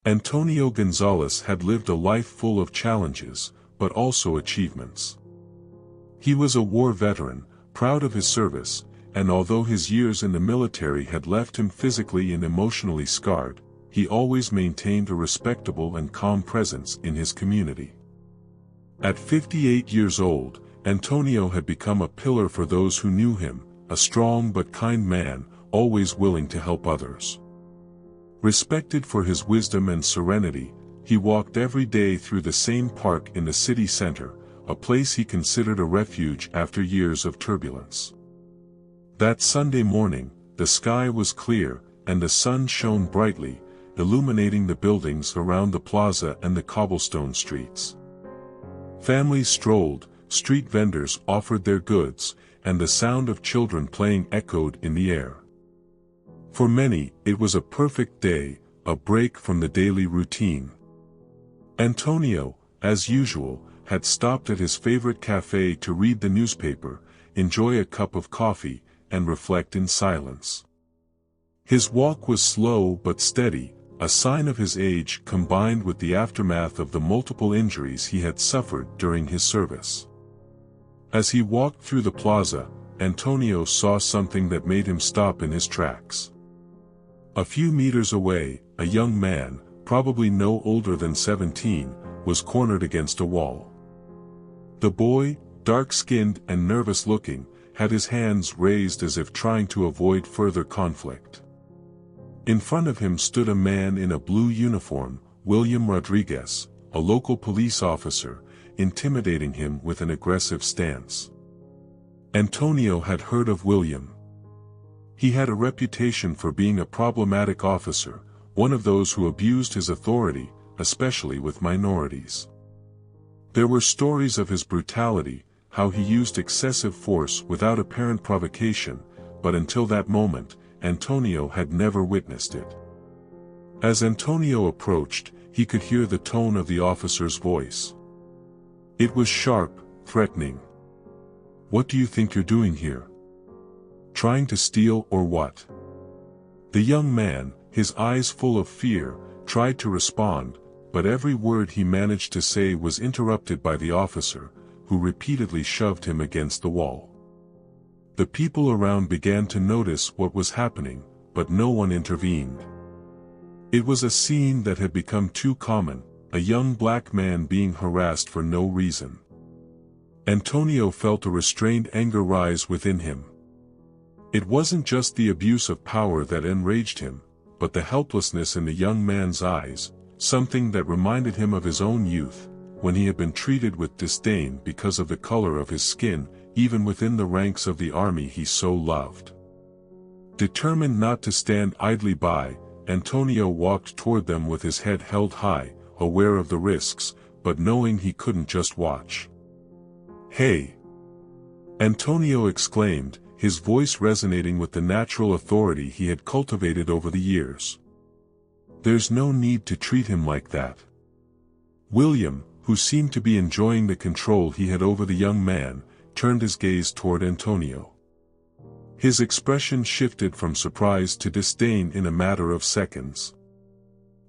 Antonio González had lived a life full of challenges, but also achievements. He was a war veteran, proud of his service, and although his years in the military had left him physically and emotionally scarred, he always maintained a respectable and calm presence in his community. At 58 years old, Antonio had become a pillar for those who knew him, a strong but kind man, always willing to help others. Respected for his wisdom and serenity, he walked every day through the same park in the city center, a place he considered a refuge after years of turbulence. That Sunday morning, the sky was clear, and the sun shone brightly, illuminating the buildings around the plaza and the cobblestone streets. Families strolled, street vendors offered their goods, and the sound of children playing echoed in the air. For many, it was a perfect day, a break from the daily routine. Antonio, as usual, had stopped at his favorite cafe to read the newspaper, enjoy a cup of coffee, and reflect in silence. His walk was slow but steady, a sign of his age combined with the aftermath of the multiple injuries he had suffered during his service. As he walked through the plaza, Antonio saw something that made him stop in his tracks. A few meters away, a young man, probably no older than 17, was cornered against a wall. The boy, dark-skinned and nervous-looking, had his hands raised as if trying to avoid further conflict. In front of him stood a man in a blue uniform, William Rodriguez, a local police officer, intimidating him with an aggressive stance. Antonio had heard of William. He had a reputation for being a problematic officer, one of those who abused his authority, especially with minorities. There were stories of his brutality, how he used excessive force without apparent provocation, but until that moment, Antonio had never witnessed it. As Antonio approached, he could hear the tone of the officer's voice. It was sharp, threatening. "What do you think you're doing here? Trying to steal or what?" The young man, his eyes full of fear, tried to respond, but every word he managed to say was interrupted by the officer, who repeatedly shoved him against the wall. The people around began to notice what was happening, but no one intervened. It was a scene that had become too common, a young black man being harassed for no reason. Antonio felt a restrained anger rise within him. It wasn't just the abuse of power that enraged him, but the helplessness in the young man's eyes, something that reminded him of his own youth, when he had been treated with disdain because of the color of his skin, even within the ranks of the army he so loved. Determined not to stand idly by, Antonio walked toward them with his head held high, aware of the risks, but knowing he couldn't just watch. "Hey!" Antonio exclaimed, his voice resonating with the natural authority he had cultivated over the years. "There's no need to treat him like that." William, who seemed to be enjoying the control he had over the young man, turned his gaze toward Antonio. His expression shifted from surprise to disdain in a matter of seconds.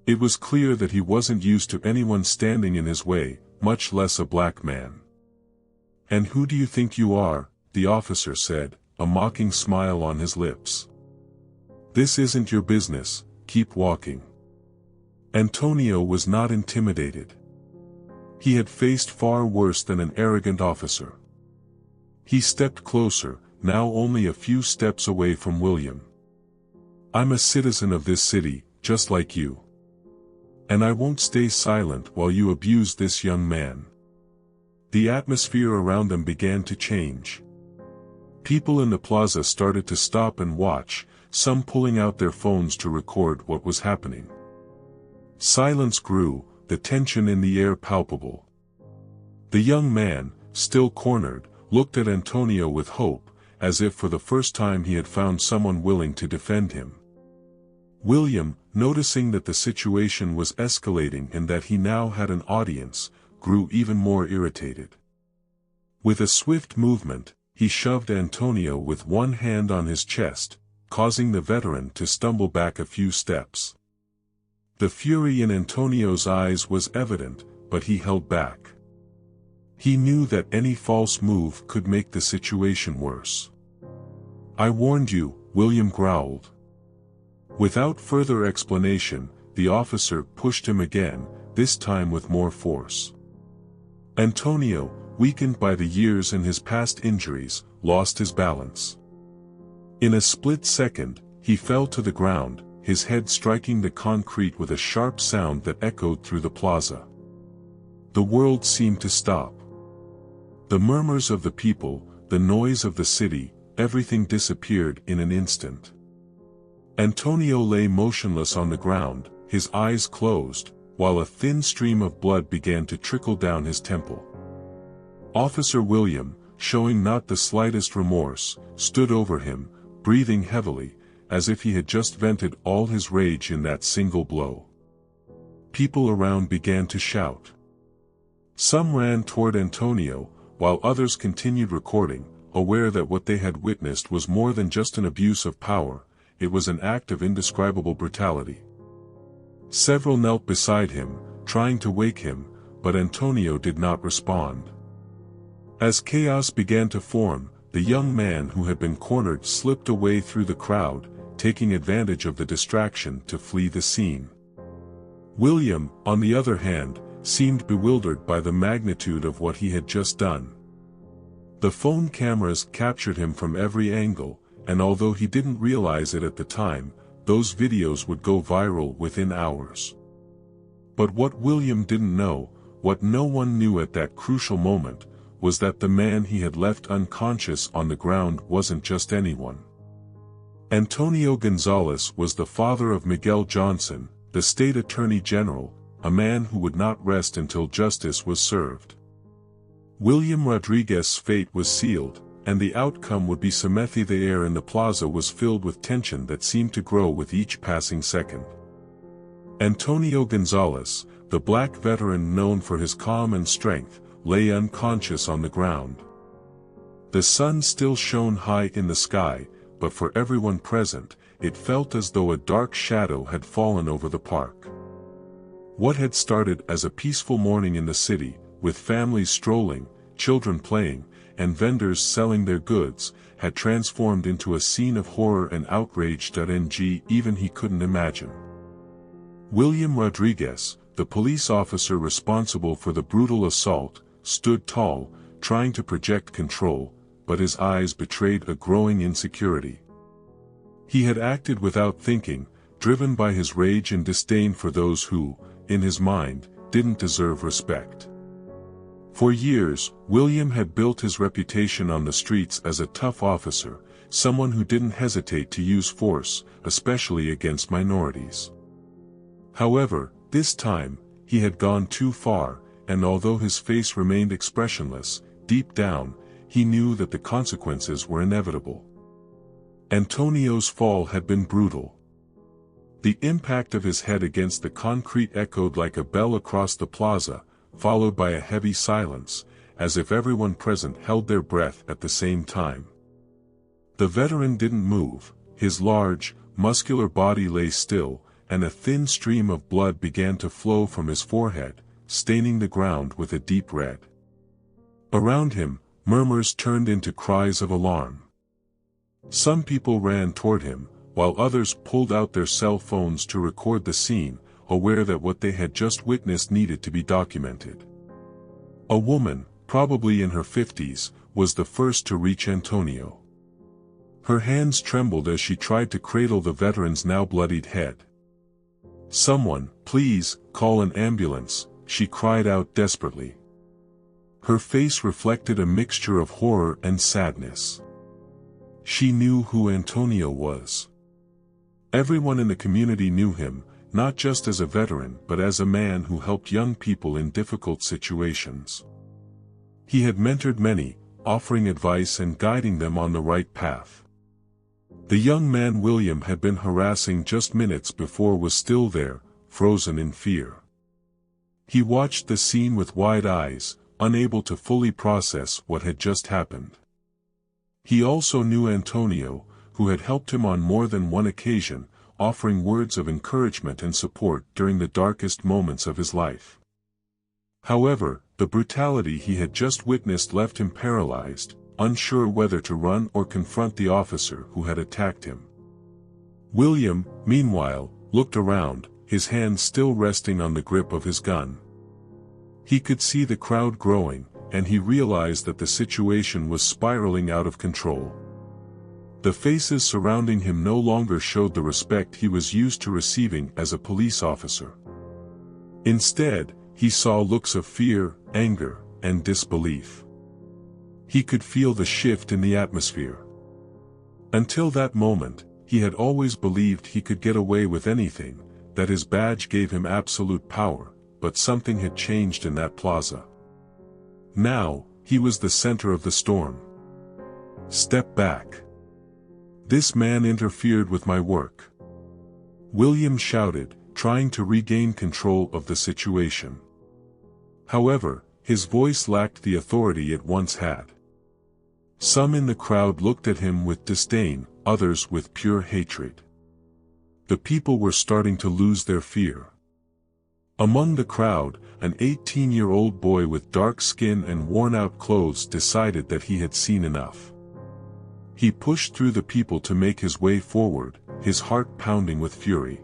It was clear that he wasn't used to anyone standing in his way, much less a black man. "And who do you think you are?" the officer said, a mocking smile on his lips. "This isn't your business, keep walking." Antonio was not intimidated. He had faced far worse than an arrogant officer. He stepped closer, now only a few steps away from William. "I'm a citizen of this city, just like you. And I won't stay silent while you abuse this young man." The atmosphere around them began to change. People in the plaza started to stop and watch, some pulling out their phones to record what was happening. Silence grew, the tension in the air palpable. The young man, still cornered, looked at Antonio with hope, as if for the first time he had found someone willing to defend him. William, noticing that the situation was escalating and that he now had an audience, grew even more irritated. With a swift movement, he shoved Antonio with one hand on his chest, causing the veteran to stumble back a few steps. The fury in Antonio's eyes was evident, but he held back. He knew that any false move could make the situation worse. "I warned you," William growled. Without further explanation, the officer pushed him again, this time with more force. Antonio, weakened by the years and his past injuries, lost his balance. In a split second, he fell to the ground, his head striking the concrete with a sharp sound that echoed through the plaza. The world seemed to stop. The murmurs of the people, the noise of the city, everything disappeared in an instant. Antonio lay motionless on the ground, his eyes closed, while a thin stream of blood began to trickle down his temple. Officer William, showing not the slightest remorse, stood over him, breathing heavily, as if he had just vented all his rage in that single blow. People around began to shout. Some ran toward Antonio, while others continued recording, aware that what they had witnessed was more than just an abuse of power, it was an act of indescribable brutality. Several knelt beside him, trying to wake him, but Antonio did not respond. As chaos began to form, the young man who had been cornered slipped away through the crowd, taking advantage of the distraction to flee the scene. William, on the other hand, seemed bewildered by the magnitude of what he had just done. The phone cameras captured him from every angle, and although he didn't realize it at the time, those videos would go viral within hours. But what William didn't know, what no one knew at that crucial moment, was that the man he had left unconscious on the ground wasn't just anyone. Antonio González was the father of Miguel Johnson, the state attorney general, a man who would not rest until justice was served. William Rodriguez's fate was sealed, and the outcome would be Semethí. The air in the plaza was filled with tension that seemed to grow with each passing second. Antonio González, the black veteran known for his calm and strength, lay unconscious on the ground. The sun still shone high in the sky, but for everyone present, it felt as though a dark shadow had fallen over the park. What had started as a peaceful morning in the city, with families strolling, children playing, and vendors selling their goods, had transformed into a scene of horror and outrage that even he couldn't imagine. William Rodriguez, the police officer responsible for the brutal assault, stood tall, trying to project control, but his eyes betrayed a growing insecurity. He had acted without thinking, driven by his rage and disdain for those who, in his mind, didn't deserve respect. For years, William had built his reputation on the streets as a tough officer, someone who didn't hesitate to use force, especially against minorities. However, this time, he had gone too far, and although his face remained expressionless, deep down, he knew that the consequences were inevitable. Antonio's fall had been brutal. The impact of his head against the concrete echoed like a bell across the plaza, followed by a heavy silence, as if everyone present held their breath at the same time. The veteran didn't move, his large, muscular body lay still, and a thin stream of blood began to flow from his forehead, staining the ground with a deep red. Around him, murmurs turned into cries of alarm. Some people ran toward him, while others pulled out their cell phones to record the scene, aware that what they had just witnessed needed to be documented. A woman, probably in her 50s, was the first to reach Antonio. Her hands trembled as she tried to cradle the veteran's now bloodied head. "Someone, please, call an ambulance," she cried out desperately. Her face reflected a mixture of horror and sadness. She knew who Antonio was. Everyone in the community knew him, not just as a veteran but as a man who helped young people in difficult situations. He had mentored many, offering advice and guiding them on the right path. The young man William had been harassing just minutes before was still there, frozen in fear. He watched the scene with wide eyes, unable to fully process what had just happened. He also knew Antonio, who had helped him on more than one occasion, offering words of encouragement and support during the darkest moments of his life. However, the brutality he had just witnessed left him paralyzed, unsure whether to run or confront the officer who had attacked him. William, meanwhile, looked around, his hand still resting on the grip of his gun. He could see the crowd growing, and he realized that the situation was spiraling out of control. The faces surrounding him no longer showed the respect he was used to receiving as a police officer. Instead, he saw looks of fear, anger, and disbelief. He could feel the shift in the atmosphere. Until that moment, he had always believed he could get away with anything, that his badge gave him absolute power, but something had changed in that plaza. Now, he was the center of the storm. "Step back. This man interfered with my work," William shouted, trying to regain control of the situation. However, his voice lacked the authority it once had. Some in the crowd looked at him with disdain, others with pure hatred. The people were starting to lose their fear. Among the crowd, an 18-year-old boy with dark skin and worn-out clothes decided that he had seen enough. He pushed through the people to make his way forward, his heart pounding with fury.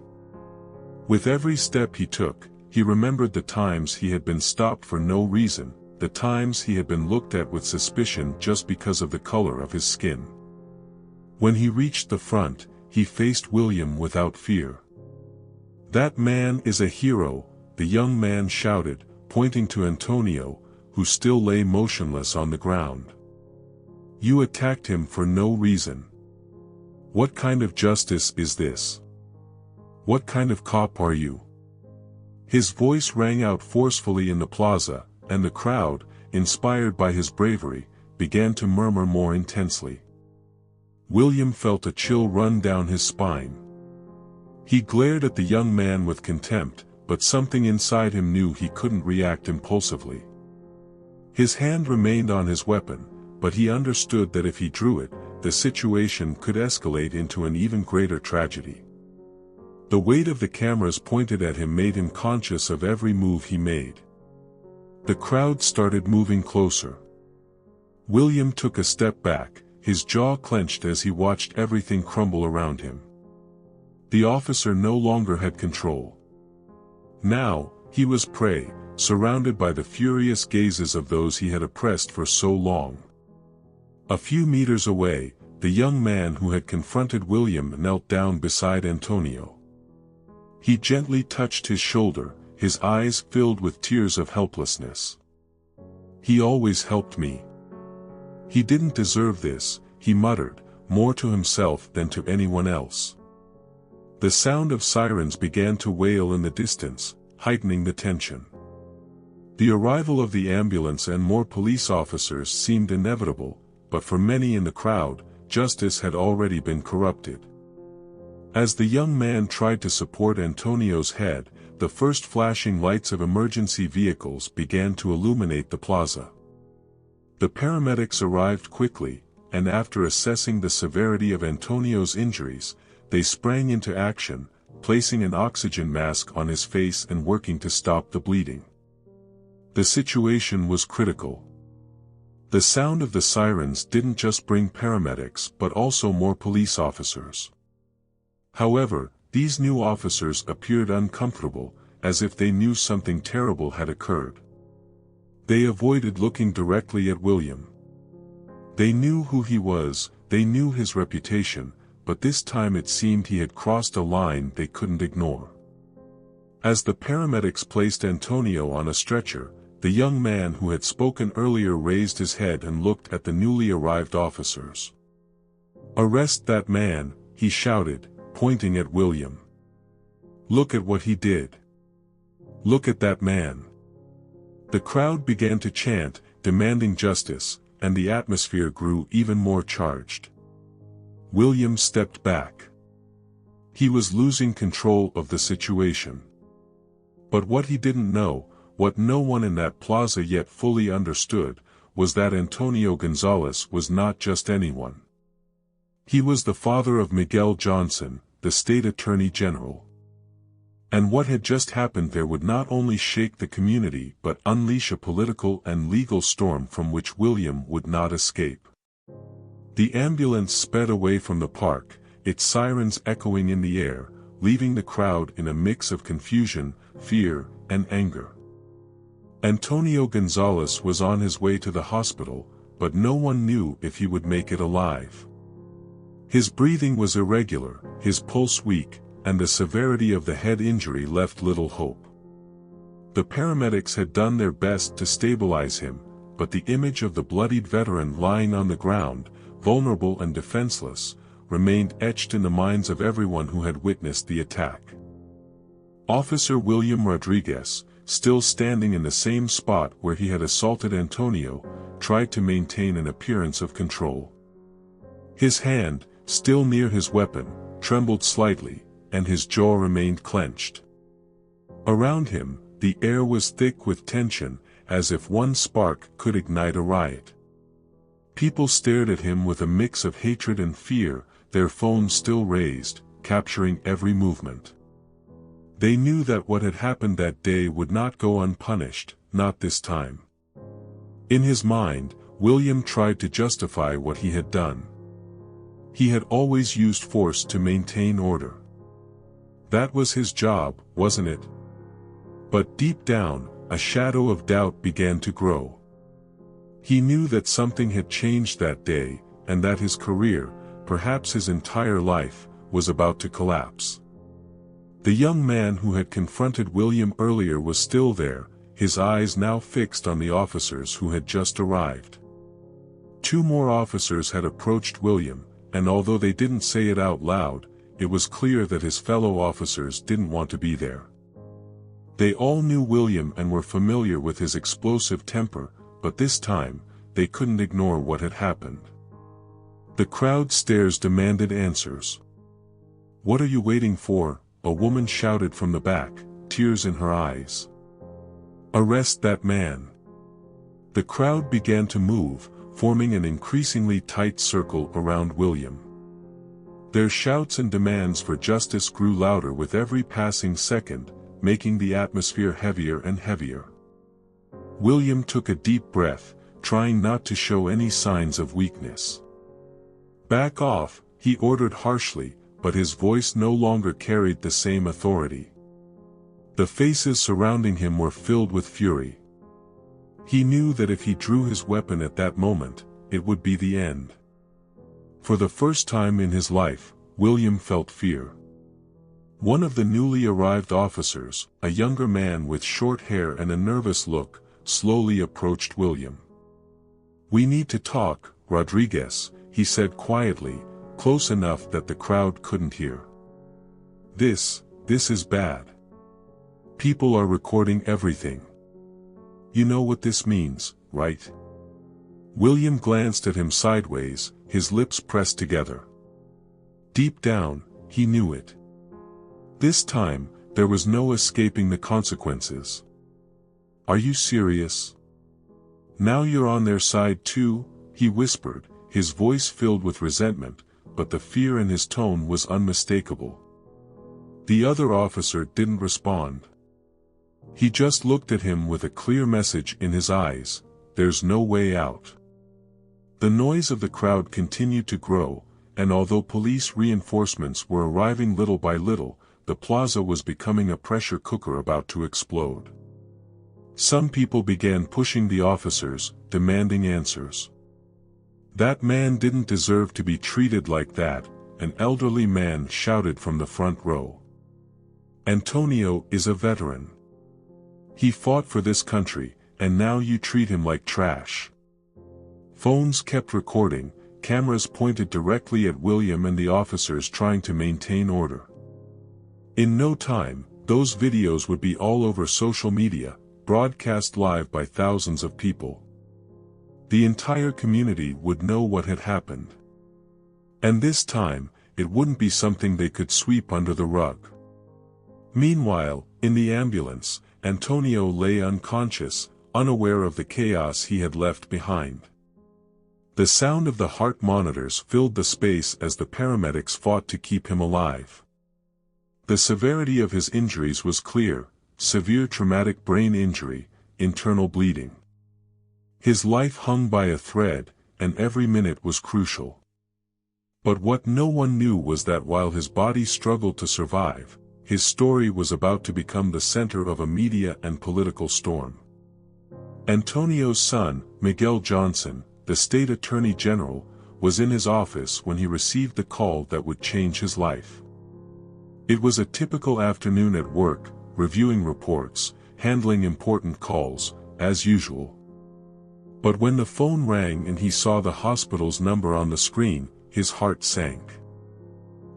With every step he took, he remembered the times he had been stopped for no reason, the times he had been looked at with suspicion just because of the color of his skin. When he reached the front, he faced William without fear. "That man is a hero," the young man shouted, pointing to Antonio, who still lay motionless on the ground. "You attacked him for no reason. What kind of justice is this? What kind of cop are you?" His voice rang out forcefully in the plaza, and the crowd, inspired by his bravery, began to murmur more intensely. William felt a chill run down his spine. He glared at the young man with contempt, but something inside him knew he couldn't react impulsively. His hand remained on his weapon, but he understood that if he drew it, the situation could escalate into an even greater tragedy. The weight of the cameras pointed at him made him conscious of every move he made. The crowd started moving closer. William took a step back, his jaw clenched as he watched everything crumble around him. The officer no longer had control. Now, he was prey, surrounded by the furious gazes of those he had oppressed for so long. A few meters away, the young man who had confronted William knelt down beside Antonio. He gently touched his shoulder, his eyes filled with tears of helplessness. "He always helped me. He didn't deserve this," he muttered, more to himself than to anyone else. The sound of sirens began to wail in the distance, heightening the tension. The arrival of the ambulance and more police officers seemed inevitable, but for many in the crowd, justice had already been corrupted. As the young man tried to support Antonio's head, the first flashing lights of emergency vehicles began to illuminate the plaza. The paramedics arrived quickly, and after assessing the severity of Antonio's injuries, they sprang into action, placing an oxygen mask on his face and working to stop the bleeding. The situation was critical. The sound of the sirens didn't just bring paramedics but also more police officers. However, these new officers appeared uncomfortable, as if they knew something terrible had occurred. They avoided looking directly at William. They knew who he was, they knew his reputation, but this time it seemed he had crossed a line they couldn't ignore. As the paramedics placed Antonio on a stretcher, the young man who had spoken earlier raised his head and looked at the newly arrived officers. "Arrest that man," he shouted, pointing at William. "Look at what he did. Look at that man." The crowd began to chant, demanding justice, and the atmosphere grew even more charged. William stepped back. He was losing control of the situation. But what he didn't know, what no one in that plaza yet fully understood, was that Antonio González was not just anyone. He was the father of Miguel Johnson, the state attorney general. And what had just happened there would not only shake the community but unleash a political and legal storm from which William would not escape. The ambulance sped away from the park, its sirens echoing in the air, leaving the crowd in a mix of confusion, fear, and anger. Antonio González was on his way to the hospital, but no one knew if he would make it alive. His breathing was irregular, his pulse weak, and the severity of the head injury left little hope. The paramedics had done their best to stabilize him, but the image of the bloodied veteran lying on the ground, vulnerable and defenseless, remained etched in the minds of everyone who had witnessed the attack. Officer William Rodriguez, still standing in the same spot where he had assaulted Antonio, tried to maintain an appearance of control. His hand, still near his weapon, trembled slightly, and his jaw remained clenched. Around him, the air was thick with tension, as if one spark could ignite a riot. People stared at him with a mix of hatred and fear, their phones still raised, capturing every movement. They knew that what had happened that day would not go unpunished, not this time. In his mind, William tried to justify what he had done. He had always used force to maintain order. That was his job, wasn't it? But deep down, a shadow of doubt began to grow. He knew that something had changed that day, and that his career, perhaps his entire life, was about to collapse. The young man who had confronted William earlier was still there, his eyes now fixed on the officers who had just arrived. 2 more officers had approached William, and although they didn't say it out loud, it was clear that his fellow officers didn't want to be there. They all knew William and were familiar with his explosive temper, but this time, they couldn't ignore what had happened. The crowd stares demanded answers. "What are you waiting for?" a woman shouted from the back, tears in her eyes. "Arrest that man." The crowd began to move, forming an increasingly tight circle around William. Their shouts and demands for justice grew louder with every passing second, making the atmosphere heavier and heavier. William took a deep breath, trying not to show any signs of weakness. "Back off," he ordered harshly, but his voice no longer carried the same authority. The faces surrounding him were filled with fury. He knew that if he drew his weapon at that moment, it would be the end. For the first time in his life, William felt fear. One of the newly arrived officers, a younger man with short hair and a nervous look, slowly approached William. "We need to talk, Rodriguez," he said quietly, close enough that the crowd couldn't hear. This is bad. People are recording everything. You know what this means, right?" William glanced at him sideways, his lips pressed together. Deep down, he knew it. This time, there was no escaping the consequences. "Are you serious? Now you're on their side too?" he whispered, his voice filled with resentment, but the fear in his tone was unmistakable. The other officer didn't respond. He just looked at him with a clear message in his eyes: there's no way out. The noise of the crowd continued to grow, and although police reinforcements were arriving little by little, the plaza was becoming a pressure cooker about to explode. Some people began pushing the officers, demanding answers. "That man didn't deserve to be treated like that," an elderly man shouted from the front row. "Antonio is a veteran. He fought for this country, and now you treat him like trash." Phones kept recording, cameras pointed directly at William and the officers trying to maintain order. In no time, those videos would be all over social media, broadcast live by thousands of people. The entire community would know what had happened. And this time, it wouldn't be something they could sweep under the rug. Meanwhile, in the ambulance, Antonio lay unconscious, unaware of the chaos he had left behind. The sound of the heart monitors filled the space as the paramedics fought to keep him alive. The severity of his injuries was clear: severe traumatic brain injury, internal bleeding. His life hung by a thread, and every minute was crucial. But what no one knew was that while his body struggled to survive, his story was about to become the center of a media and political storm. Antonio's son, Miguel Johnson, the state attorney general, was in his office when he received the call that would change his life. It was a typical afternoon at work, reviewing reports, handling important calls, as usual. But when the phone rang and he saw the hospital's number on the screen, his heart sank.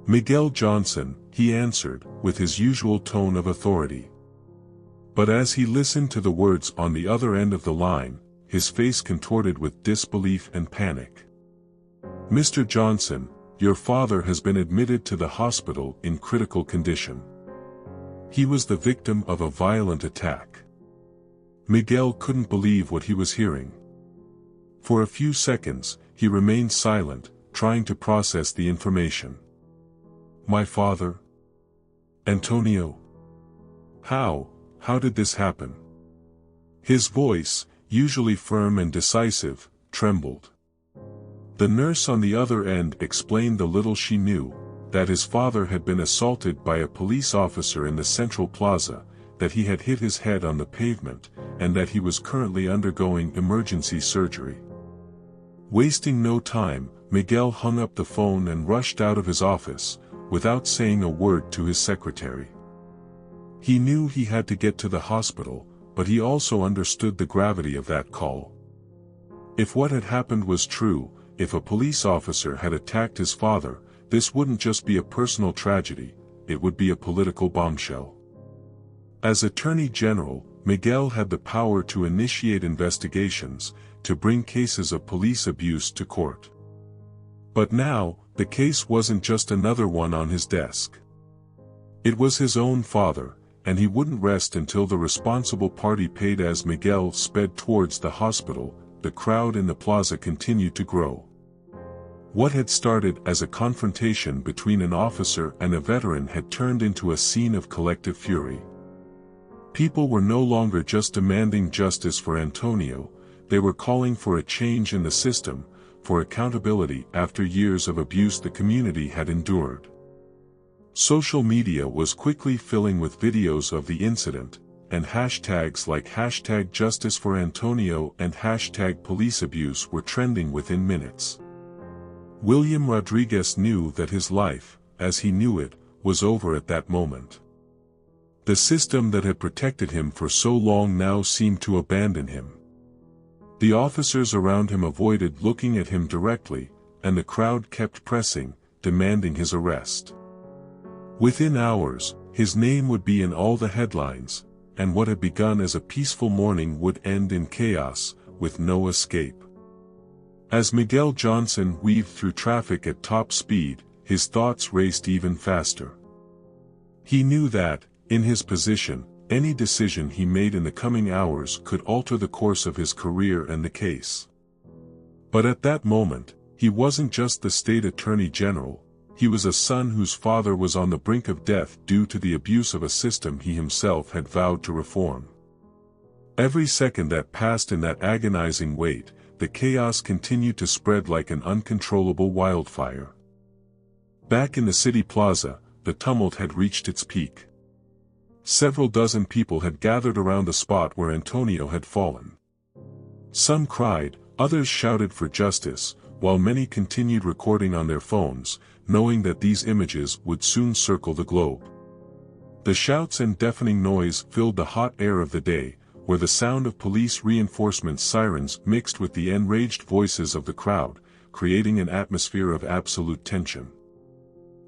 "Miguel Johnson," he answered, with his usual tone of authority. But as he listened to the words on the other end of the line, his face contorted with disbelief and panic. "Mr. Johnson, your father has been admitted to the hospital in critical condition. He was the victim of a violent attack." Miguel couldn't believe what he was hearing. For a few seconds, he remained silent, trying to process the information. "My father? Antonio? How did this happen?" His voice, usually firm and decisive, trembled. The nurse on the other end explained the little she knew: that his father had been assaulted by a police officer in the central plaza, that he had hit his head on the pavement, and that he was currently undergoing emergency surgery. Wasting no time, Miguel hung up the phone and rushed out of his office, without saying a word to his secretary. He knew he had to get to the hospital, but he also understood the gravity of that call. If what had happened was true, if a police officer had attacked his father, this wouldn't just be a personal tragedy, it would be a political bombshell. As Attorney General, Miguel had the power to initiate investigations, to bring cases of police abuse to court. But now, the case wasn't just another one on his desk. It was his own father, and he wouldn't rest until the responsible party paid. As Miguel sped towards the hospital, the crowd in the plaza continued to grow. What had started as a confrontation between an officer and a veteran had turned into a scene of collective fury. People were no longer just demanding justice for Antonio, they were calling for a change in the system, for accountability after years of abuse the community had endured. Social media was quickly filling with videos of the incident, and hashtags like #JusticeForAntonio and #PoliceAbuse were trending within minutes. William Rodriguez knew that his life, as he knew it, was over at that moment. The system that had protected him for so long now seemed to abandon him. The officers around him avoided looking at him directly, and the crowd kept pressing, demanding his arrest. Within hours, his name would be in all the headlines, and what had begun as a peaceful morning would end in chaos, with no escape. As Miguel Johnson weaved through traffic at top speed, his thoughts raced even faster. He knew that, in his position, any decision he made in the coming hours could alter the course of his career and the case. But at that moment, he wasn't just the state attorney general, he was a son whose father was on the brink of death due to the abuse of a system he himself had vowed to reform. Every second that passed in that agonizing wait, the chaos continued to spread like an uncontrollable wildfire. Back in the city plaza, the tumult had reached its peak. Several dozen people had gathered around the spot where Antonio had fallen. Some cried, others shouted for justice, while many continued recording on their phones, knowing that these images would soon circle the globe. The shouts and deafening noise filled the hot air of the day, where the sound of police reinforcement sirens mixed with the enraged voices of the crowd, creating an atmosphere of absolute tension.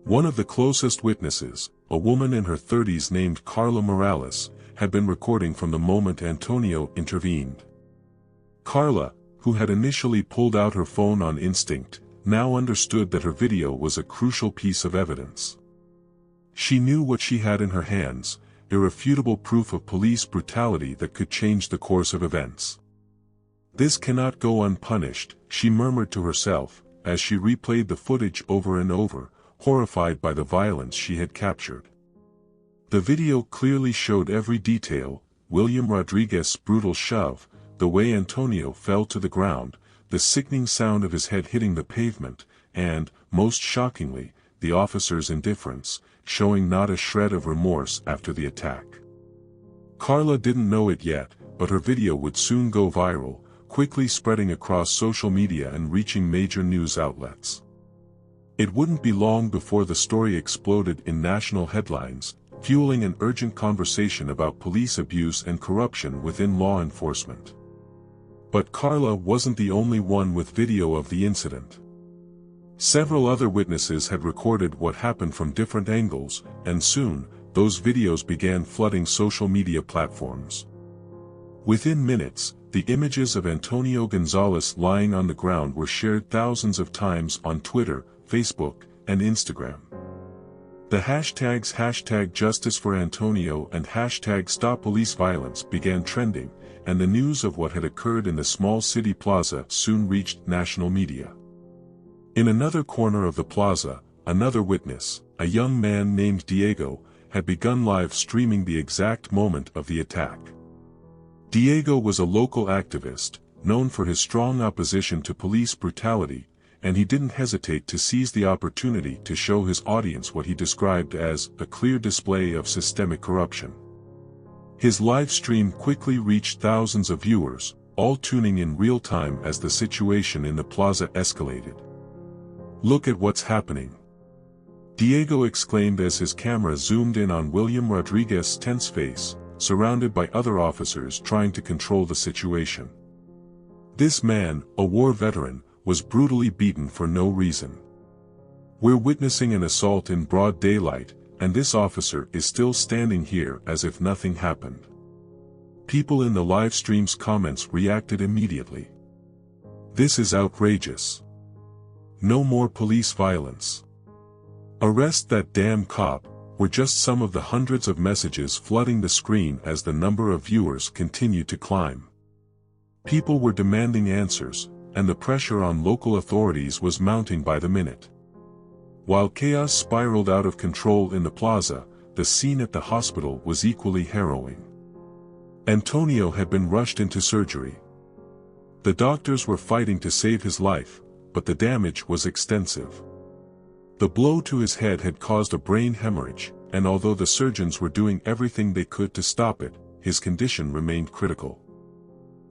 One of the closest witnesses, a woman in her 30s named Carla Morales, had been recording from the moment Antonio intervened. Carla, who had initially pulled out her phone on instinct, now understood that her video was a crucial piece of evidence. She knew what she had in her hands, irrefutable proof of police brutality that could change the course of events. "This cannot go unpunished," she murmured to herself, as she replayed the footage over and over, horrified by the violence she had captured. The video clearly showed every detail: William Rodriguez's brutal shove, the way Antonio fell to the ground, the sickening sound of his head hitting the pavement, and, most shockingly, the officer's indifference, showing not a shred of remorse after the attack. Carla didn't know it yet, but her video would soon go viral, quickly spreading across social media and reaching major news outlets. It wouldn't be long before the story exploded in national headlines, fueling an urgent conversation about police abuse and corruption within law enforcement. But Carla wasn't the only one with video of the incident. Several other witnesses had recorded what happened from different angles, and soon, those videos began flooding social media platforms. Within minutes, the images of Antonio González lying on the ground were shared thousands of times on Twitter, Facebook, and Instagram. The hashtags #JusticeForAntonio and #StopPoliceViolence began trending, and the news of what had occurred in the small city plaza soon reached national media. In another corner of the plaza, another witness, a young man named Diego, had begun live streaming the exact moment of the attack. Diego was a local activist, known for his strong opposition to police brutality, and he didn't hesitate to seize the opportunity to show his audience what he described as a clear display of systemic corruption. His live stream quickly reached thousands of viewers, all tuning in real time as the situation in the plaza escalated. "Look at what's happening," Diego exclaimed as his camera zoomed in on William Rodriguez's tense face, surrounded by other officers trying to control the situation. This man, a war veteran, was brutally beaten for no reason. "We're witnessing an assault in broad daylight, and this officer is still standing here as if nothing happened." People in the live stream's comments reacted immediately. "This is outrageous. No more police violence. Arrest that damn cop," were just some of the hundreds of messages flooding the screen as the number of viewers continued to climb. People were demanding answers, and the pressure on local authorities was mounting by the minute. While chaos spiraled out of control in the plaza, the scene at the hospital was equally harrowing. Antonio had been rushed into surgery. The doctors were fighting to save his life, but the damage was extensive. The blow to his head had caused a brain hemorrhage, and although the surgeons were doing everything they could to stop it, his condition remained critical.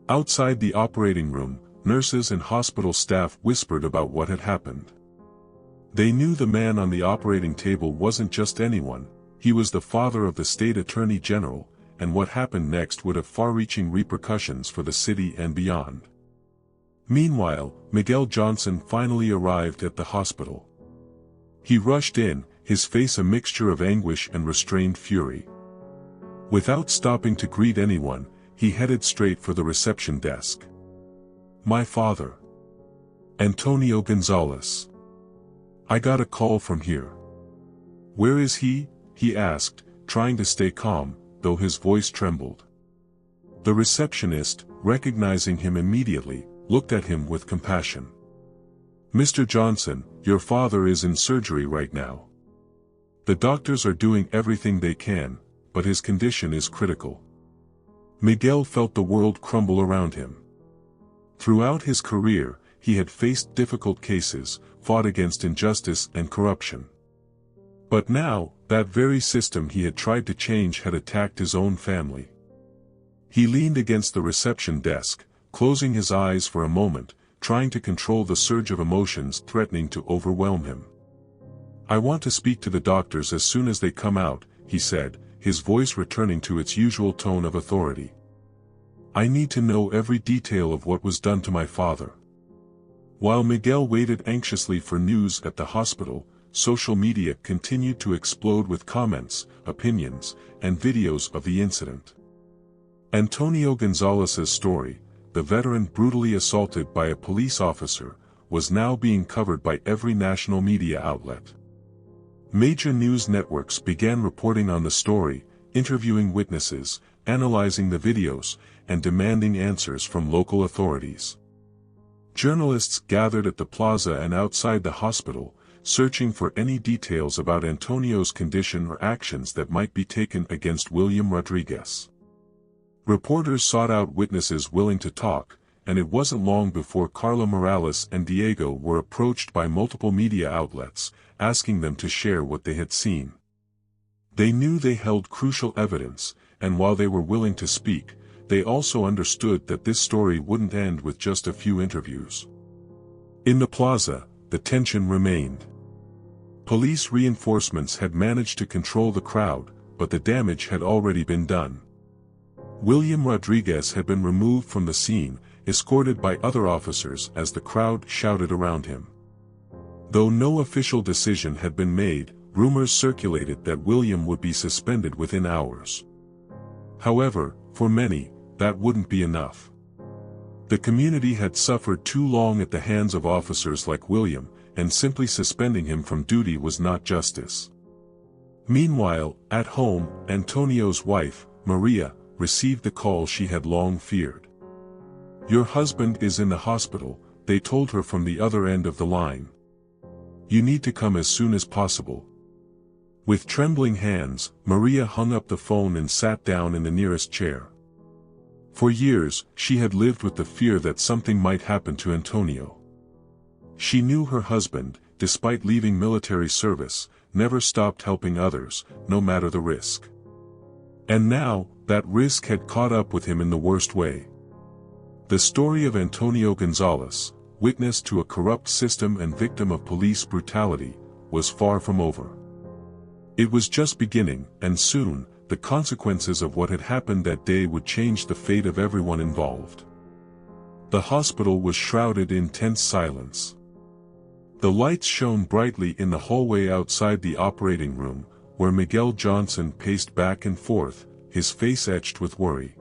Outside the operating room, nurses and hospital staff whispered about what had happened. They knew the man on the operating table wasn't just anyone, he was the father of the state attorney general, and what happened next would have far-reaching repercussions for the city and beyond. Meanwhile, Miguel Johnson finally arrived at the hospital. He rushed in, his face a mixture of anguish and restrained fury. Without stopping to greet anyone, he headed straight for the reception desk. "My father. Antonio González. I got a call from here." "Where is he?" he asked, trying to stay calm, though his voice trembled. The receptionist, recognizing him immediately, looked at him with compassion. "Mr. Johnson, your father is in surgery right now. The doctors are doing everything they can, but his condition is critical." Miguel felt the world crumble around him. Throughout his career, he had faced difficult cases, fought against injustice and corruption. But now, that very system he had tried to change had attacked his own family. He leaned against the reception desk, closing his eyes for a moment, trying to control the surge of emotions threatening to overwhelm him. "I want to speak to the doctors as soon as they come out," he said, his voice returning to its usual tone of authority. "I need to know every detail of what was done to my father." While Miguel waited anxiously for news at the hospital, social media continued to explode with comments, opinions, and videos of the incident. Antonio González's story, the veteran brutally assaulted by a police officer, was now being covered by every national media outlet. Major news networks began reporting on the story, interviewing witnesses, analyzing the videos, and demanding answers from local authorities. Journalists gathered at the plaza and outside the hospital, searching for any details about Antonio's condition or actions that might be taken against William Rodriguez. Reporters sought out witnesses willing to talk, and it wasn't long before Carla Morales and Diego were approached by multiple media outlets, asking them to share what they had seen. They knew they held crucial evidence, and while they were willing to speak, they also understood that this story wouldn't end with just a few interviews. In the plaza, the tension remained. Police reinforcements had managed to control the crowd, but the damage had already been done. William Rodriguez had been removed from the scene, escorted by other officers as the crowd shouted around him. Though no official decision had been made, rumors circulated that William would be suspended within hours. However, for many, that wouldn't be enough. The community had suffered too long at the hands of officers like William, and simply suspending him from duty was not justice. Meanwhile, at home, Antonio's wife, Maria, received the call she had long feared. "Your husband is in the hospital," they told her from the other end of the line. "You need to come as soon as possible." With trembling hands, Maria hung up the phone and sat down in the nearest chair. For years, she had lived with the fear that something might happen to Antonio. She knew her husband, despite leaving military service, never stopped helping others, no matter the risk. And now, that risk had caught up with him in the worst way. The story of Antonio González, witness to a corrupt system and victim of police brutality, was far from over. It was just beginning, and soon, the consequences of what had happened that day would change the fate of everyone involved. The hospital was shrouded in tense silence. The lights shone brightly in the hallway outside the operating room, where Miguel Johnson paced back and forth, his face etched with worry.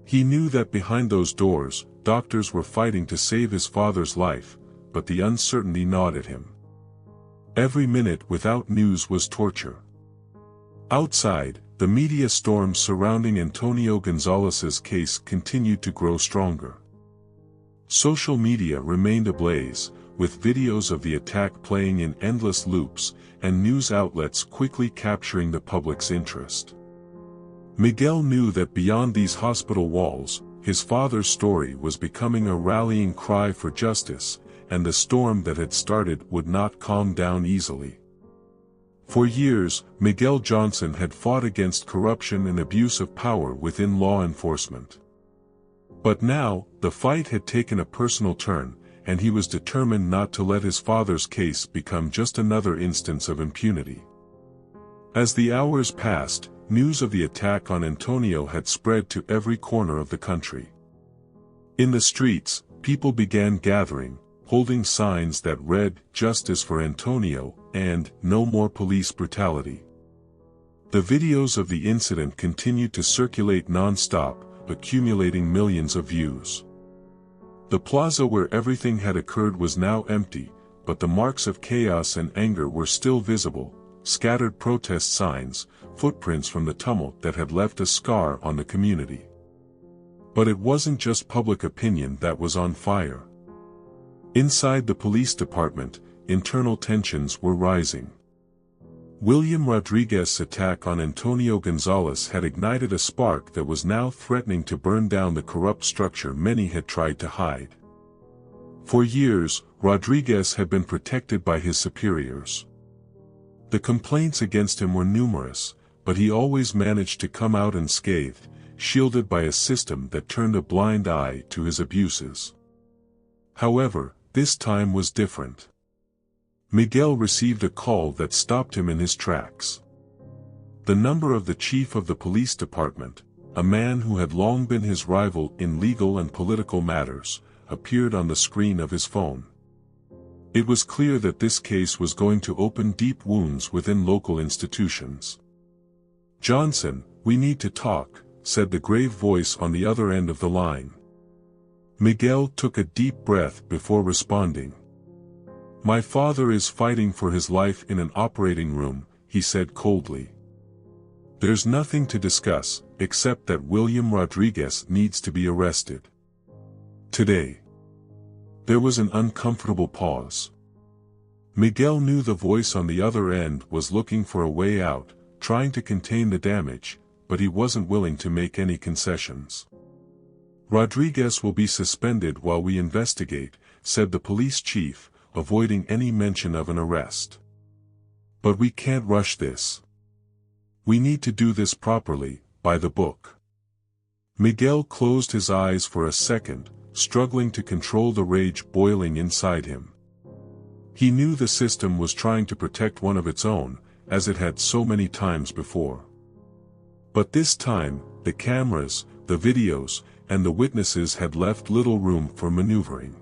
He knew that behind those doors, doctors were fighting to save his father's life, but the uncertainty gnawed at him. Every minute without news was torture. Outside, the media storm surrounding Antonio González's case continued to grow stronger. Social media remained ablaze, with videos of the attack playing in endless loops, and news outlets quickly capturing the public's interest. Miguel knew that beyond these hospital walls, his father's story was becoming a rallying cry for justice, and the storm that had started would not calm down easily. For years, Miguel Johnson had fought against corruption and abuse of power within law enforcement. But now, the fight had taken a personal turn, and he was determined not to let his father's case become just another instance of impunity. As the hours passed, news of the attack on Antonio had spread to every corner of the country. In the streets, people began gathering, holding signs that read, "Justice for Antonio," and "No more police brutality." The videos of the incident continued to circulate non-stop, accumulating millions of views. The plaza where everything had occurred was now empty, but the marks of chaos and anger were still visible, scattered protest signs, footprints from the tumult that had left a scar on the community. But it wasn't just public opinion that was on fire. Inside the police department, internal tensions were rising. William Rodriguez's attack on Antonio González had ignited a spark that was now threatening to burn down the corrupt structure many had tried to hide. For years, Rodriguez had been protected by his superiors. The complaints against him were numerous, but he always managed to come out unscathed, shielded by a system that turned a blind eye to his abuses. However, this time was different. Miguel received a call that stopped him in his tracks. The number of the chief of the police department, a man who had long been his rival in legal and political matters, appeared on the screen of his phone. It was clear that this case was going to open deep wounds within local institutions. "Johnson, we need to talk," said the grave voice on the other end of the line. Miguel took a deep breath before responding. "My father is fighting for his life in an operating room," he said coldly. "There's nothing to discuss, except that William Rodriguez needs to be arrested. Today." There was an uncomfortable pause. Miguel knew the voice on the other end was looking for a way out, trying to contain the damage, but he wasn't willing to make any concessions. "Rodriguez will be suspended while we investigate," said the police chief, avoiding any mention of an arrest. "But we can't rush this. We need to do this properly, by the book." Miguel closed his eyes for a second, struggling to control the rage boiling inside him. He knew the system was trying to protect one of its own, as it had so many times before. But this time, the cameras, the videos, and the witnesses had left little room for maneuvering.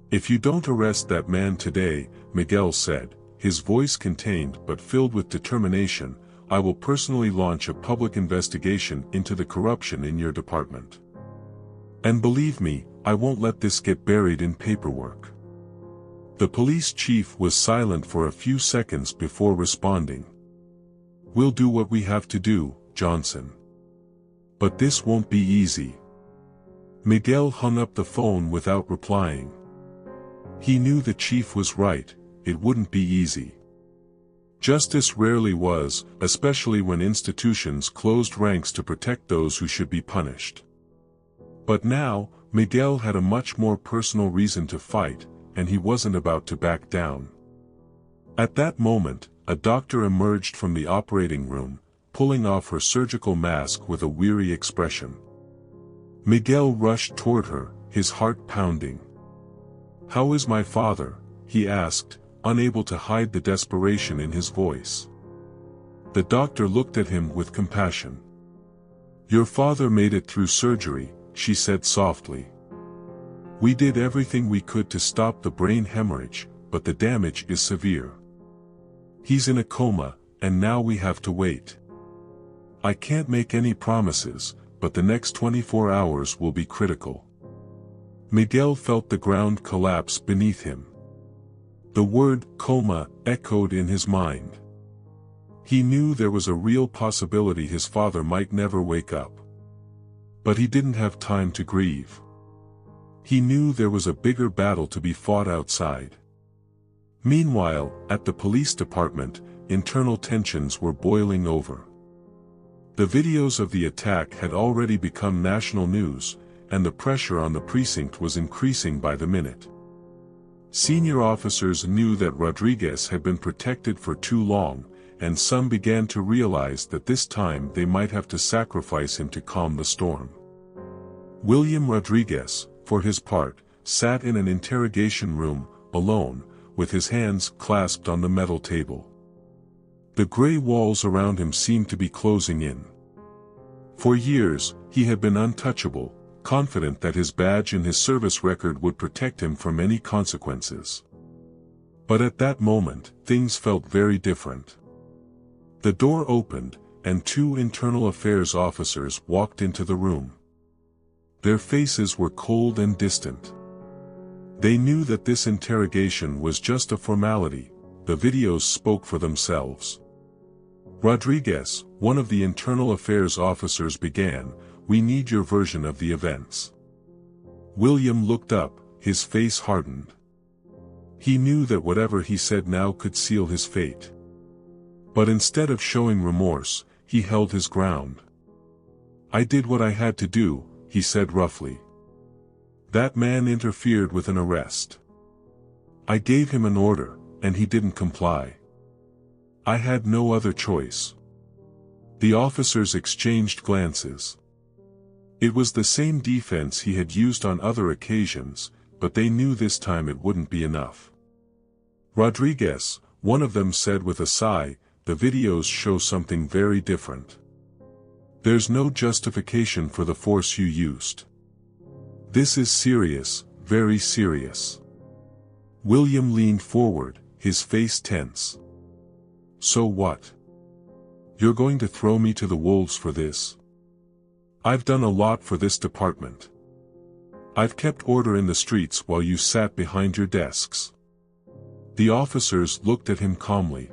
"If you don't arrest that man today," Miguel said, his voice contained but filled with determination, "I will personally launch a public investigation into the corruption in your department. And believe me, I won't let this get buried in paperwork." The police chief was silent for a few seconds before responding. "We'll do what we have to do, Johnson. But this won't be easy." Miguel hung up the phone without replying. He knew the chief was right, it wouldn't be easy. Justice rarely was, especially when institutions closed ranks to protect those who should be punished. But now, Miguel had a much more personal reason to fight, and he wasn't about to back down. At that moment, a doctor emerged from the operating room, pulling off her surgical mask with a weary expression. Miguel rushed toward her, his heart pounding. "How is my father?" he asked, unable to hide the desperation in his voice. The doctor looked at him with compassion. "Your father made it through surgery," she said softly. "We did everything we could to stop the brain hemorrhage, but the damage is severe. He's in a coma, and now we have to wait. I can't make any promises, but the next 24 hours will be critical." Miguel felt the ground collapse beneath him. The word coma echoed in his mind. He knew there was a real possibility his father might never wake up. But he didn't have time to grieve. He knew there was a bigger battle to be fought outside. Meanwhile, at the police department, internal tensions were boiling over. The videos of the attack had already become national news, and the pressure on the precinct was increasing by the minute. Senior officers knew that Rodriguez had been protected for too long, and some began to realize that this time they might have to sacrifice him to calm the storm. William Rodriguez, for his part, sat in an interrogation room, alone, with his hands clasped on the metal table. The gray walls around him seemed to be closing in. For years, he had been untouchable, confident that his badge and his service record would protect him from any consequences. But at that moment, things felt very different. The door opened, and two internal affairs officers walked into the room. Their faces were cold and distant. They knew that this interrogation was just a formality. The videos spoke for themselves. "Rodriguez," one of the internal affairs officers began, "we need your version of the events." William looked up, his face hardened. He knew that whatever he said now could seal his fate. But instead of showing remorse, he held his ground. "I did what I had to do," he said roughly. "That man interfered with an arrest. I gave him an order, and he didn't comply. I had no other choice." The officers exchanged glances. It was the same defense he had used on other occasions, but they knew this time it wouldn't be enough. "Rodriguez," one of them said with a sigh, "the videos show something very different. There's no justification for the force you used. This is serious, very serious." William leaned forward, his face tense. "So what? You're going to throw me to the wolves for this? I've done a lot for this department. I've kept order in the streets while you sat behind your desks." The officers looked at him calmly.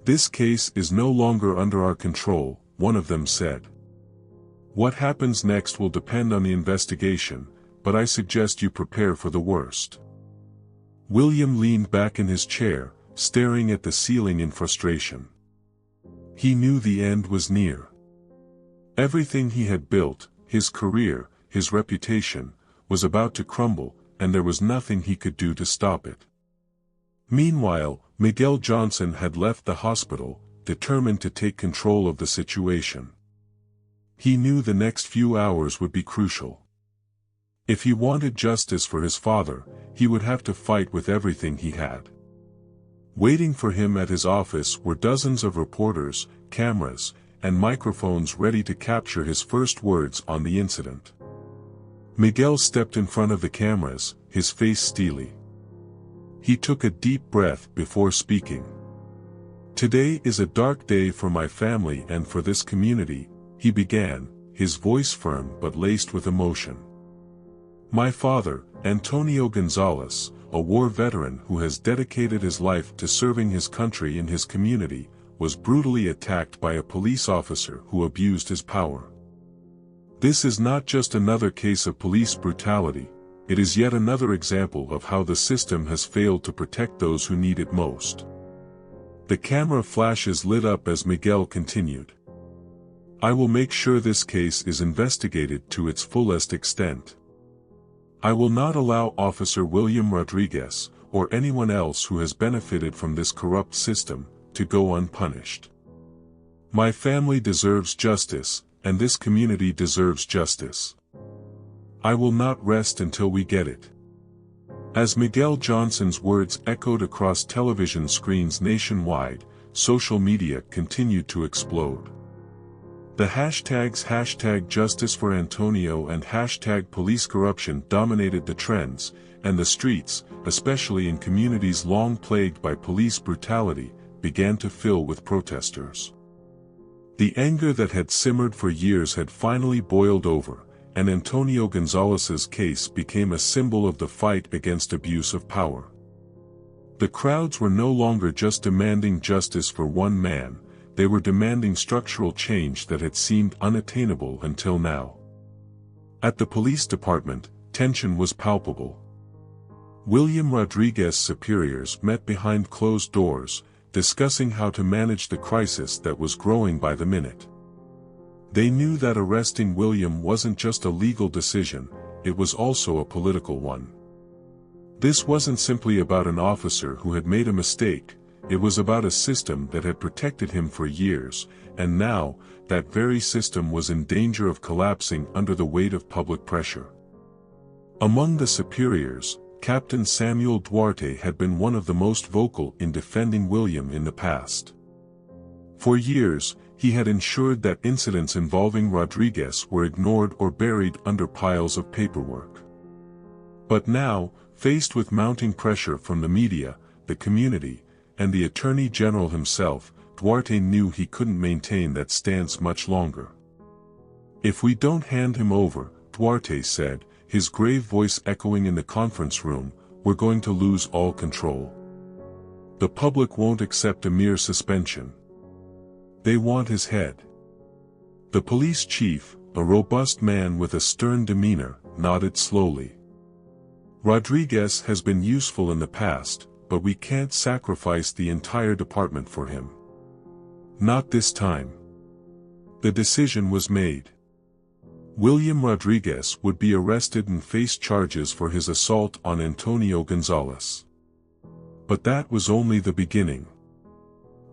"This case is no longer under our control," one of them said. "What happens next will depend on the investigation, but I suggest you prepare for the worst." William leaned back in his chair, staring at the ceiling in frustration. He knew the end was near. Everything he had built, his career, his reputation, was about to crumble, and there was nothing he could do to stop it. Meanwhile, Miguel Johnson had left the hospital, determined to take control of the situation. He knew the next few hours would be crucial. If he wanted justice for his father, he would have to fight with everything he had. Waiting for him at his office were dozens of reporters, cameras, and microphones ready to capture his first words on the incident. Miguel stepped in front of the cameras, his face steely. He took a deep breath before speaking. "Today is a dark day for my family and for this community," he began, his voice firm but laced with emotion. "My father, Antonio González, a war veteran who has dedicated his life to serving his country and his community, was brutally attacked by a police officer who abused his power. This is not just another case of police brutality, it is yet another example of how the system has failed to protect those who need it most." The camera flashes lit up as Miguel continued. "I will make sure this case is investigated to its fullest extent. I will not allow Officer William Rodriguez, or anyone else who has benefited from this corrupt system, to go unpunished. My family deserves justice, and this community deserves justice. I will not rest until we get it." As Miguel Johnson's words echoed across television screens nationwide, social media continued to explode. The hashtags #JusticeForAntonio and #PoliceCorruption dominated the trends, and the streets, especially in communities long plagued by police brutality, began to fill with protesters. The anger that had simmered for years had finally boiled over, and Antonio González's case became a symbol of the fight against abuse of power. The crowds were no longer just demanding justice for one man, they were demanding structural change that had seemed unattainable until now. At the police department, tension was palpable. William Rodriguez's superiors met behind closed doors, discussing how to manage the crisis that was growing by the minute. They knew that arresting William wasn't just a legal decision, it was also a political one. This wasn't simply about an officer who had made a mistake, it was about a system that had protected him for years, and now, that very system was in danger of collapsing under the weight of public pressure. Among the superiors, Captain Samuel Duarte had been one of the most vocal in defending William in the past. For years, he had ensured that incidents involving Rodriguez were ignored or buried under piles of paperwork. But now, faced with mounting pressure from the media, the community, and the Attorney General himself, Duarte knew he couldn't maintain that stance much longer. "If we don't hand him over," Duarte said, his grave voice echoing in the conference room, "we're going to lose all control. The public won't accept a mere suspension. They want his head." The police chief, a robust man with a stern demeanor, nodded slowly. "Rodriguez has been useful in the past, but we can't sacrifice the entire department for him. Not this time." The decision was made. William Rodriguez would be arrested and face charges for his assault on Antonio González. But that was only the beginning.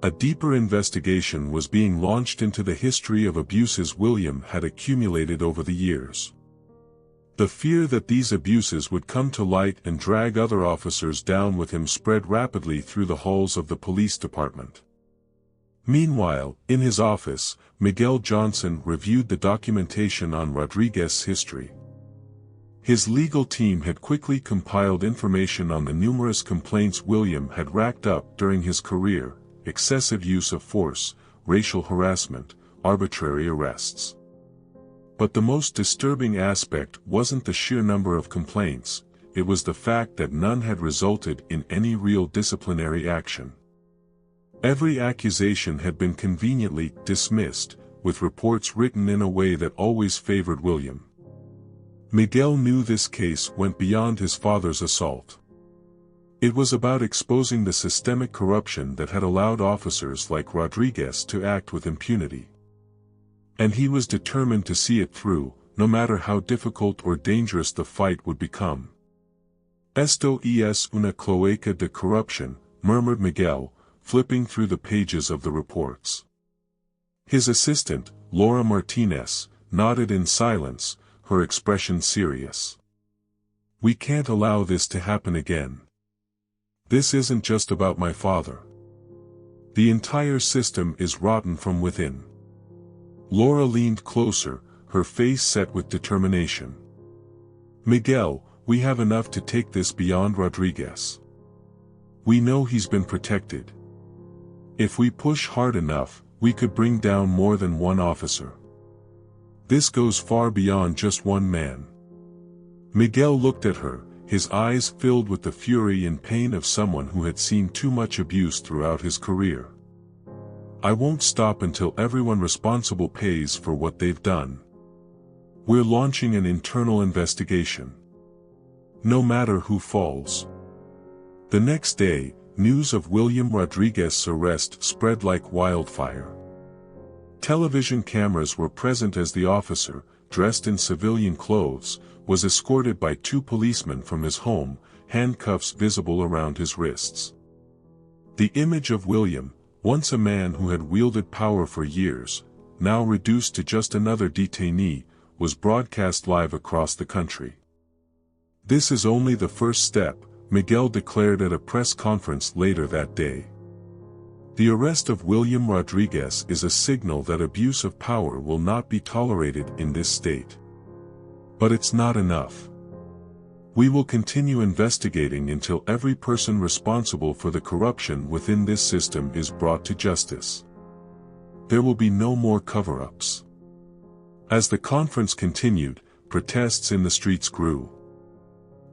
A deeper investigation was being launched into the history of abuses William had accumulated over the years. The fear that these abuses would come to light and drag other officers down with him spread rapidly through the halls of the police department. Meanwhile, in his office, Miguel Johnson reviewed the documentation on Rodriguez's history. His legal team had quickly compiled information on the numerous complaints William had racked up during his career: excessive use of force, racial harassment, arbitrary arrests. But the most disturbing aspect wasn't the sheer number of complaints, it was the fact that none had resulted in any real disciplinary action. Every accusation had been conveniently dismissed, with reports written in a way that always favored William. Miguel knew this case went beyond his father's assault. It was about exposing the systemic corruption that had allowed officers like Rodriguez to act with impunity. And he was determined to see it through, no matter how difficult or dangerous the fight would become. Esto es una cloaca de corrupción, murmured Miguel, flipping through the pages of the reports. His assistant, Laura Martinez, nodded in silence, her expression serious. We can't allow this to happen again. This isn't just about my father. The entire system is rotten from within. Laura leaned closer, her face set with determination. Miguel, we have enough to take this beyond Rodriguez. We know he's been protected. If we push hard enough, we could bring down more than one officer. This goes far beyond just one man. Miguel looked at her, his eyes filled with the fury and pain of someone who had seen too much abuse throughout his career. I won't stop until everyone responsible pays for what they've done. We're launching an internal investigation. No matter who falls. The next day, news of William Rodriguez's arrest spread like wildfire. Television cameras were present as the officer, dressed in civilian clothes, was escorted by 2 policemen from his home, handcuffs visible around his wrists. The image of William, once a man who had wielded power for years, now reduced to just another detainee, was broadcast live across the country. This is only the first step, Miguel declared at a press conference later that day. The arrest of William Rodriguez is a signal that abuse of power will not be tolerated in this state. But it's not enough. We will continue investigating until every person responsible for the corruption within this system is brought to justice. There will be no more cover-ups. As the conference continued, protests in the streets grew.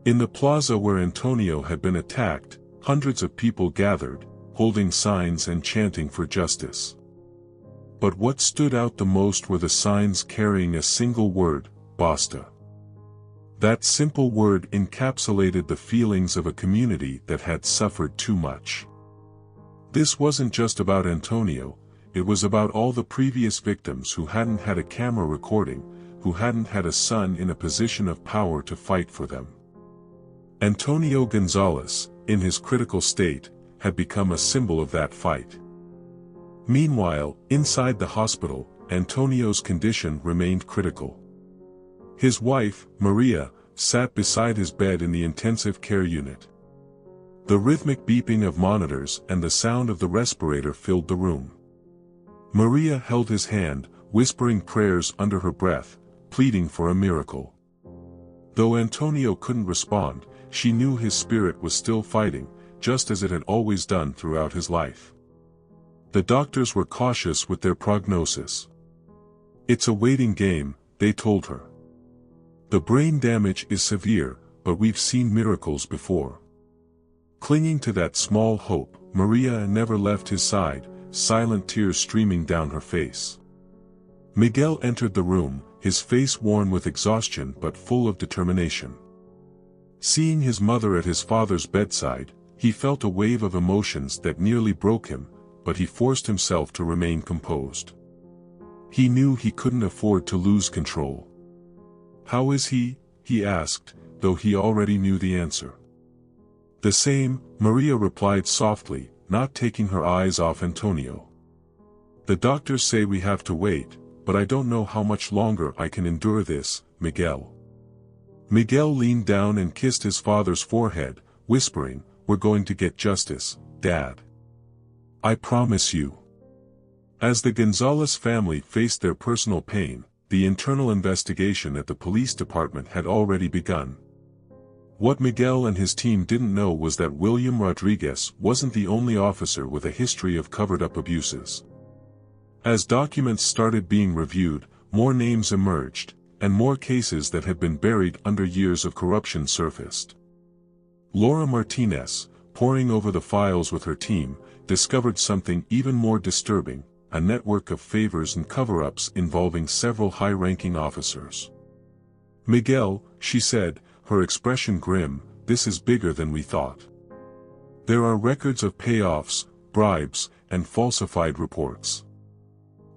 In the plaza where Antonio had been attacked, hundreds of people gathered, holding signs and chanting for justice. But what stood out the most were the signs carrying a single word, basta. That simple word encapsulated the feelings of a community that had suffered too much. This wasn't just about Antonio, it was about all the previous victims who hadn't had a camera recording, who hadn't had a son in a position of power to fight for them. Antonio González, in his critical state, had become a symbol of that fight. Meanwhile, inside the hospital, Antonio's condition remained critical. His wife, Maria, sat beside his bed in the intensive care unit. The rhythmic beeping of monitors and the sound of the respirator filled the room. Maria held his hand, whispering prayers under her breath, pleading for a miracle. Though Antonio couldn't respond, she knew his spirit was still fighting, just as it had always done throughout his life. The doctors were cautious with their prognosis. It's a waiting game, they told her. The brain damage is severe, but we've seen miracles before. Clinging to that small hope, Maria never left his side, silent tears streaming down her face. Miguel entered the room, his face worn with exhaustion but full of determination. Seeing his mother at his father's bedside, he felt a wave of emotions that nearly broke him, but he forced himself to remain composed. He knew he couldn't afford to lose control. "How is he?" he asked, though he already knew the answer. "The same," Maria replied softly, not taking her eyes off Antonio. "The doctors say we have to wait, but I don't know how much longer I can endure this, Miguel." Miguel leaned down and kissed his father's forehead, whispering, "We're going to get justice, Dad. I promise you." As the González family faced their personal pain, the internal investigation at the police department had already begun. What Miguel and his team didn't know was that William Rodriguez wasn't the only officer with a history of covered-up abuses. As documents started being reviewed, more names emerged, and more cases that had been buried under years of corruption surfaced. Laura Martinez, poring over the files with her team, discovered something even more disturbing: a network of favors and cover-ups involving several high-ranking officers. "Miguel," she said, her expression grim, "this is bigger than we thought. There are records of payoffs, bribes, and falsified reports.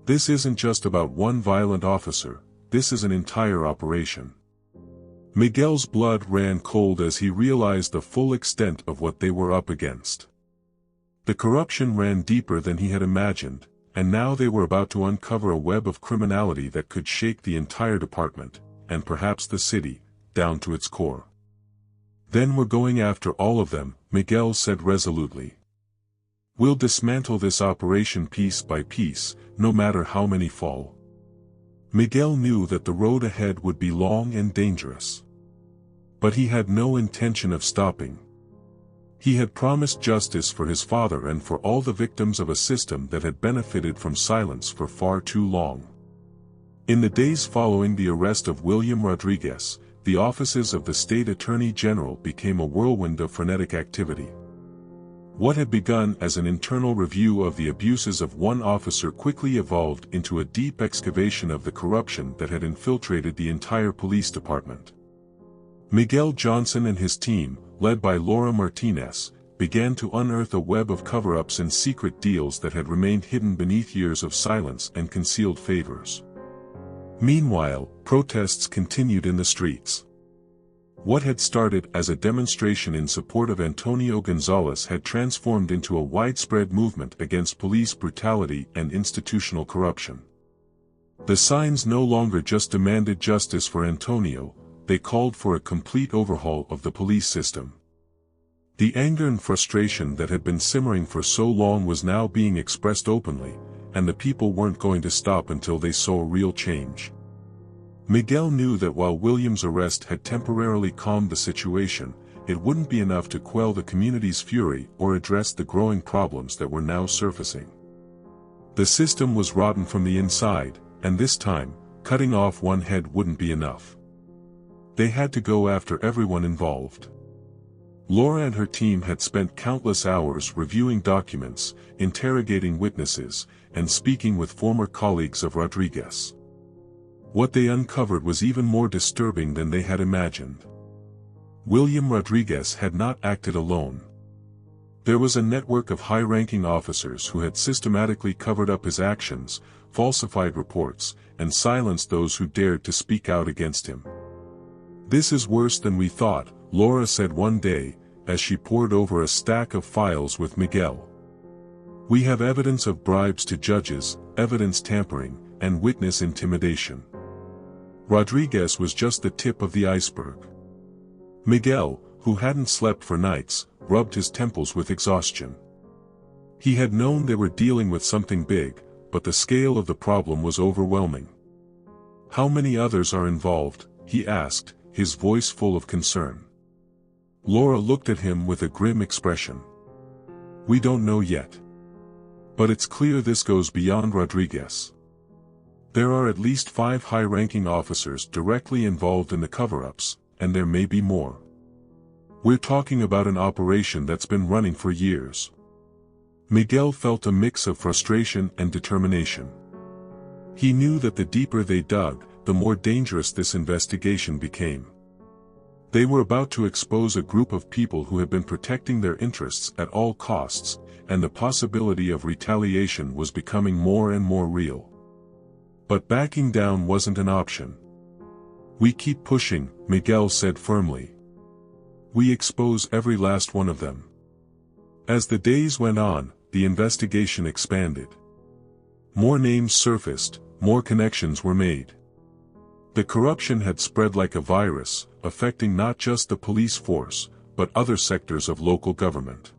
This isn't just about one violent officer, this is an entire operation. Miguel's blood ran cold as he realized the full extent of what they were up against. The corruption ran deeper than he had imagined, and now they were about to uncover a web of criminality that could shake the entire department, and perhaps the city, down to its core. Then we're going after all of them, Miguel said resolutely. We'll dismantle this operation piece by piece, no matter how many fall. Miguel knew that the road ahead would be long and dangerous. But he had no intention of stopping. He had promised justice for his father and for all the victims of a system that had benefited from silence for far too long. In the days following the arrest of William Rodriguez, the offices of the State Attorney General became a whirlwind of frenetic activity. What had begun as an internal review of the abuses of one officer quickly evolved into a deep excavation of the corruption that had infiltrated the entire police department. Miguel Johnson and his team, led by Laura Martinez, began to unearth a web of cover-ups and secret deals that had remained hidden beneath years of silence and concealed favors. Meanwhile, protests continued in the streets. What had started as a demonstration in support of Antonio González had transformed into a widespread movement against police brutality and institutional corruption. The signs no longer just demanded justice for Antonio, they called for a complete overhaul of the police system. The anger and frustration that had been simmering for so long was now being expressed openly, and the people weren't going to stop until they saw real change. Miguel knew that while William's arrest had temporarily calmed the situation, it wouldn't be enough to quell the community's fury or address the growing problems that were now surfacing. The system was rotten from the inside, and this time, cutting off one head wouldn't be enough. They had to go after everyone involved. Laura and her team had spent countless hours reviewing documents, interrogating witnesses, and speaking with former colleagues of Rodriguez. What they uncovered was even more disturbing than they had imagined. William Rodriguez had not acted alone. There was a network of high-ranking officers who had systematically covered up his actions, falsified reports, and silenced those who dared to speak out against him. "This is worse than we thought," Laura said one day, as she pored over a stack of files with Miguel. "We have evidence of bribes to judges, evidence tampering, and witness intimidation." Rodriguez was just the tip of the iceberg. Miguel, who hadn't slept for nights, rubbed his temples with exhaustion. He had known they were dealing with something big, but the scale of the problem was overwhelming. "How many others are involved?" he asked, his voice full of concern. Laura looked at him with a grim expression. "We don't know yet. But it's clear this goes beyond Rodriguez. There are at least 5 high-ranking officers directly involved in the cover-ups, and there may be more. We're talking about an operation that's been running for years." Miguel felt a mix of frustration and determination. He knew that the deeper they dug, the more dangerous this investigation became. They were about to expose a group of people who had been protecting their interests at all costs, and the possibility of retaliation was becoming more and more real. But backing down wasn't an option. "We keep pushing," Miguel said firmly. "We expose every last one of them." As the days went on, the investigation expanded. More names surfaced, more connections were made. The corruption had spread like a virus, affecting not just the police force, but other sectors of local government.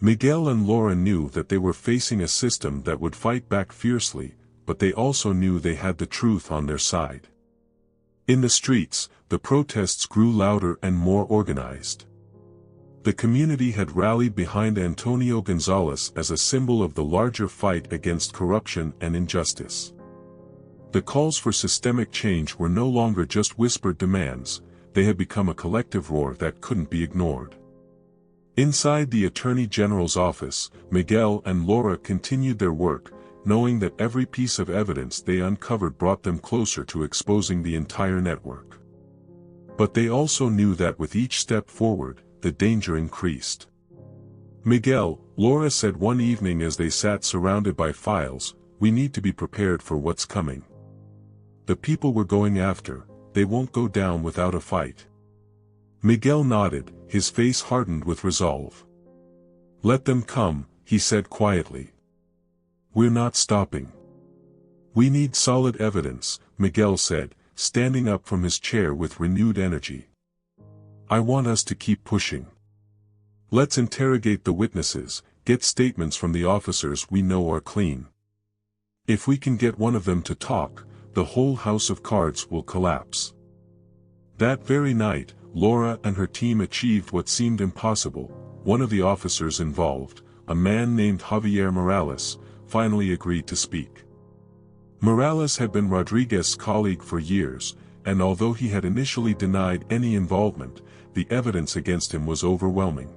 Miguel and Laura knew that they were facing a system that would fight back fiercely, but they also knew they had the truth on their side. In the streets, the protests grew louder and more organized. The community had rallied behind Antonio González as a symbol of the larger fight against corruption and injustice. The calls for systemic change were no longer just whispered demands, they had become a collective roar that couldn't be ignored. Inside the Attorney General's office, Miguel and Laura continued their work, knowing that every piece of evidence they uncovered brought them closer to exposing the entire network. But they also knew that with each step forward, the danger increased. Miguel, Laura said one evening as they sat surrounded by files, we need to be prepared for what's coming. The people we're going after, they won't go down without a fight. Miguel nodded, his face hardened with resolve. Let them come, he said quietly. We're not stopping. We need solid evidence, Miguel said, standing up from his chair with renewed energy. I want us to keep pushing. Let's interrogate the witnesses, get statements from the officers we know are clean. If we can get one of them to talk, the whole house of cards will collapse. That very night, Laura and her team achieved what seemed impossible. One of the officers involved, a man named Javier Morales, finally agreed to speak. Morales had been Rodriguez's colleague for years, and although he had initially denied any involvement, the evidence against him was overwhelming.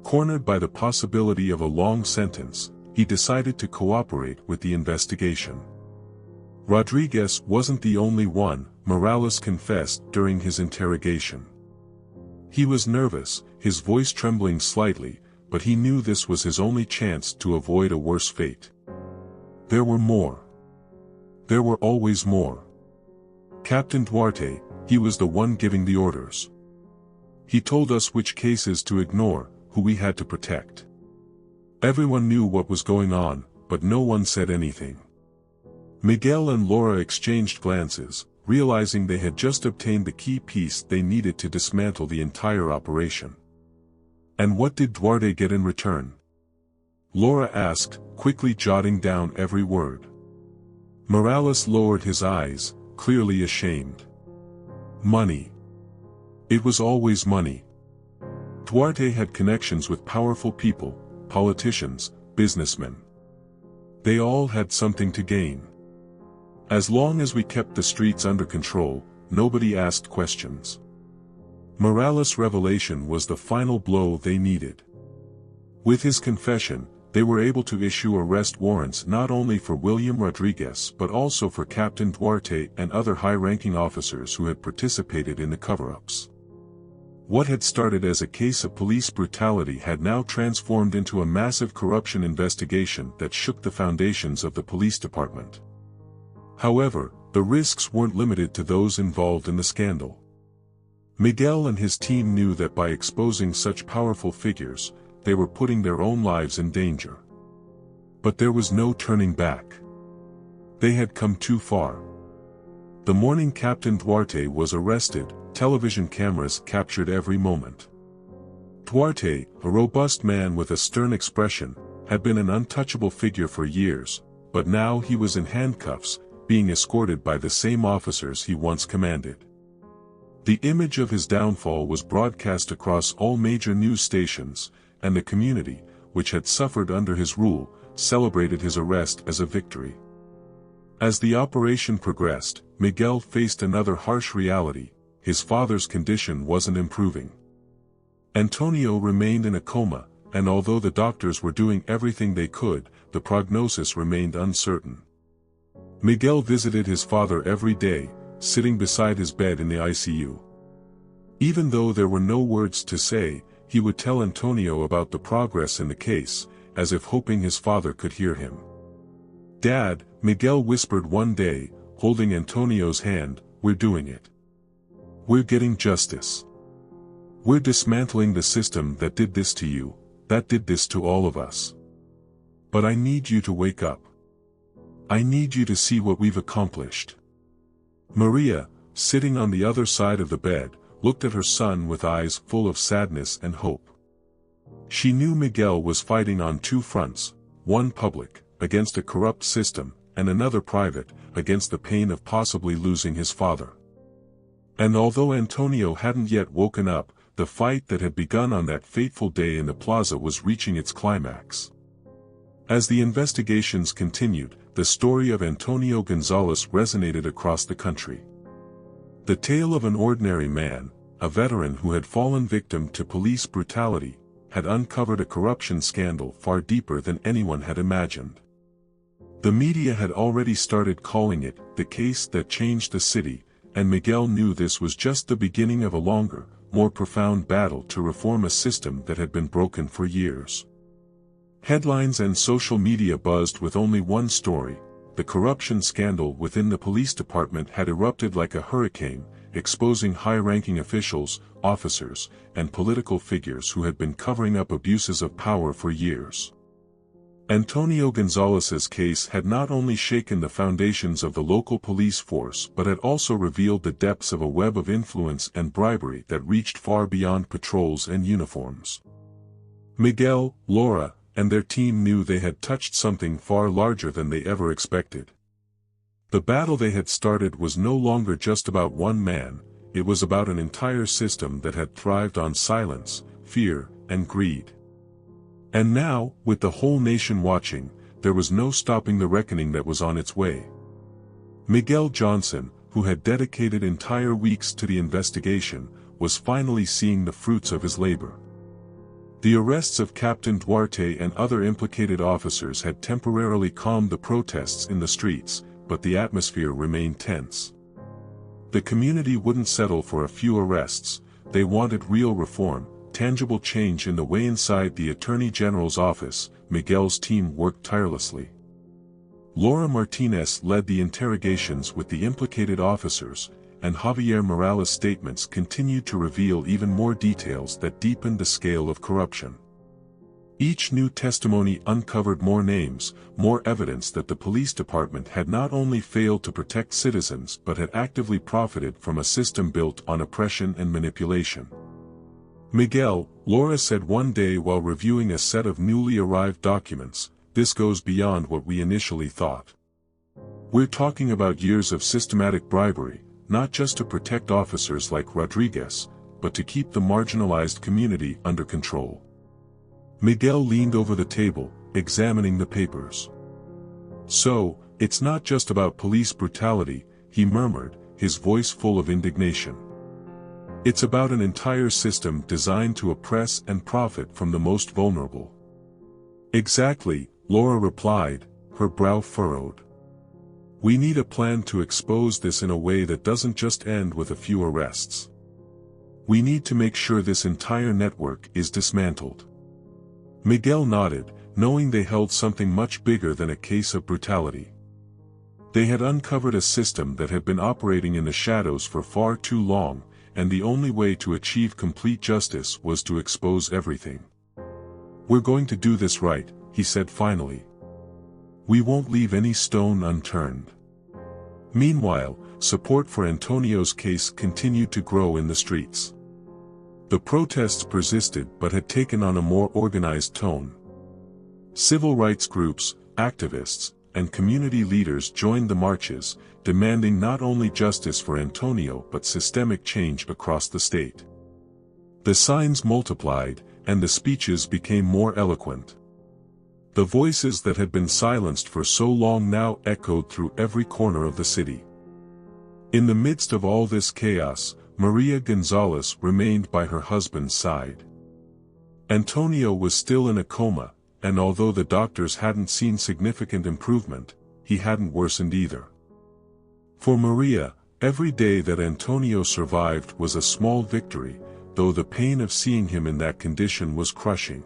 Cornered by the possibility of a long sentence, he decided to cooperate with the investigation. Rodriguez wasn't the only one, Morales confessed during his interrogation. He was nervous, his voice trembling slightly, but he knew this was his only chance to avoid a worse fate. There were more. There were always more. Captain Duarte, he was the one giving the orders. He told us which cases to ignore, who we had to protect. Everyone knew what was going on, but no one said anything. Miguel and Laura exchanged glances, realizing they had just obtained the key piece they needed to dismantle the entire operation. And what did Duarte get in return? Laura asked, quickly jotting down every word. Morales lowered his eyes, clearly ashamed. Money. It was always money. Duarte had connections with powerful people, politicians, businessmen. They all had something to gain. As long as we kept the streets under control, nobody asked questions. Morales' revelation was the final blow they needed. With his confession, they were able to issue arrest warrants not only for William Rodriguez but also for Captain Duarte and other high-ranking officers who had participated in the cover-ups. What had started as a case of police brutality had now transformed into a massive corruption investigation that shook the foundations of the police department. However, the risks weren't limited to those involved in the scandal. Miguel and his team knew that by exposing such powerful figures, they were putting their own lives in danger. But there was no turning back. They had come too far. The morning Captain Duarte was arrested, television cameras captured every moment. Duarte, a robust man with a stern expression, had been an untouchable figure for years, but now he was in handcuffs, being escorted by the same officers he once commanded. The image of his downfall was broadcast across all major news stations, and the community, which had suffered under his rule, celebrated his arrest as a victory. As the operation progressed, Miguel faced another harsh reality: his father's condition wasn't improving. Antonio remained in a coma, and although the doctors were doing everything they could, the prognosis remained uncertain. Miguel visited his father every day, sitting beside his bed in the ICU. Even though there were no words to say, he would tell Antonio about the progress in the case, as if hoping his father could hear him. "Dad," Miguel whispered one day, holding Antonio's hand, "we're doing it. We're getting justice. We're dismantling the system that did this to you, that did this to all of us. But I need you to wake up. I need you to see what we've accomplished." Maria, sitting on the other side of the bed, looked at her son with eyes full of sadness and hope. She knew Miguel was fighting on two fronts, one public, against a corrupt system, and another private, against the pain of possibly losing his father. And although Antonio hadn't yet woken up, the fight that had begun on that fateful day in the plaza was reaching its climax. As the investigations continued, the story of Antonio González resonated across the country. The tale of an ordinary man, a veteran who had fallen victim to police brutality, had uncovered a corruption scandal far deeper than anyone had imagined. The media had already started calling it the case that changed the city, and Miguel knew this was just the beginning of a longer, more profound battle to reform a system that had been broken for years. Headlines and social media buzzed with only one story: the corruption scandal within the police department had erupted like a hurricane, exposing high-ranking officials, officers, and political figures who had been covering up abuses of power for years. Antonio González's case had not only shaken the foundations of the local police force but had also revealed the depths of a web of influence and bribery that reached far beyond patrols and uniforms. Miguel, Laura, and their team knew they had touched something far larger than they ever expected. The battle they had started was no longer just about one man, it was about an entire system that had thrived on silence, fear, and greed. And now, with the whole nation watching, there was no stopping the reckoning that was on its way. Miguel Johnson, who had dedicated entire weeks to the investigation, was finally seeing the fruits of his labor. The arrests of Captain Duarte and other implicated officers had temporarily calmed the protests in the streets, but the atmosphere remained tense. The community wouldn't settle for a few arrests, they wanted real reform, tangible change in the way. Inside the Attorney General's office, Miguel's team worked tirelessly. Laura Martinez led the interrogations with the implicated officers, and Javier Morales' statements continued to reveal even more details that deepened the scale of corruption. Each new testimony uncovered more names, more evidence that the police department had not only failed to protect citizens but had actively profited from a system built on oppression and manipulation. Miguel, Laura said one day while reviewing a set of newly arrived documents, "This goes beyond what we initially thought. We're talking about years of systematic bribery, not just to protect officers like Rodriguez, but to keep the marginalized community under control." Miguel leaned over the table, examining the papers. "So, it's not just about police brutality," he murmured, his voice full of indignation. "It's about an entire system designed to oppress and profit from the most vulnerable." "Exactly," Laura replied, her brow furrowed. "We need a plan to expose this in a way that doesn't just end with a few arrests. We need to make sure this entire network is dismantled." Miguel nodded, knowing they held something much bigger than a case of brutality. They had uncovered a system that had been operating in the shadows for far too long, and the only way to achieve complete justice was to expose everything. "We're going to do this right," he said finally. "We won't leave any stone unturned." Meanwhile, support for Antonio's case continued to grow in the streets. The protests persisted but had taken on a more organized tone. Civil rights groups, activists, and community leaders joined the marches, demanding not only justice for Antonio but systemic change across the state. The signs multiplied, and the speeches became more eloquent. The voices that had been silenced for so long now echoed through every corner of the city. In the midst of all this chaos, Maria González remained by her husband's side. Antonio was still in a coma, and although the doctors hadn't seen significant improvement, he hadn't worsened either. For Maria, every day that Antonio survived was a small victory, though the pain of seeing him in that condition was crushing.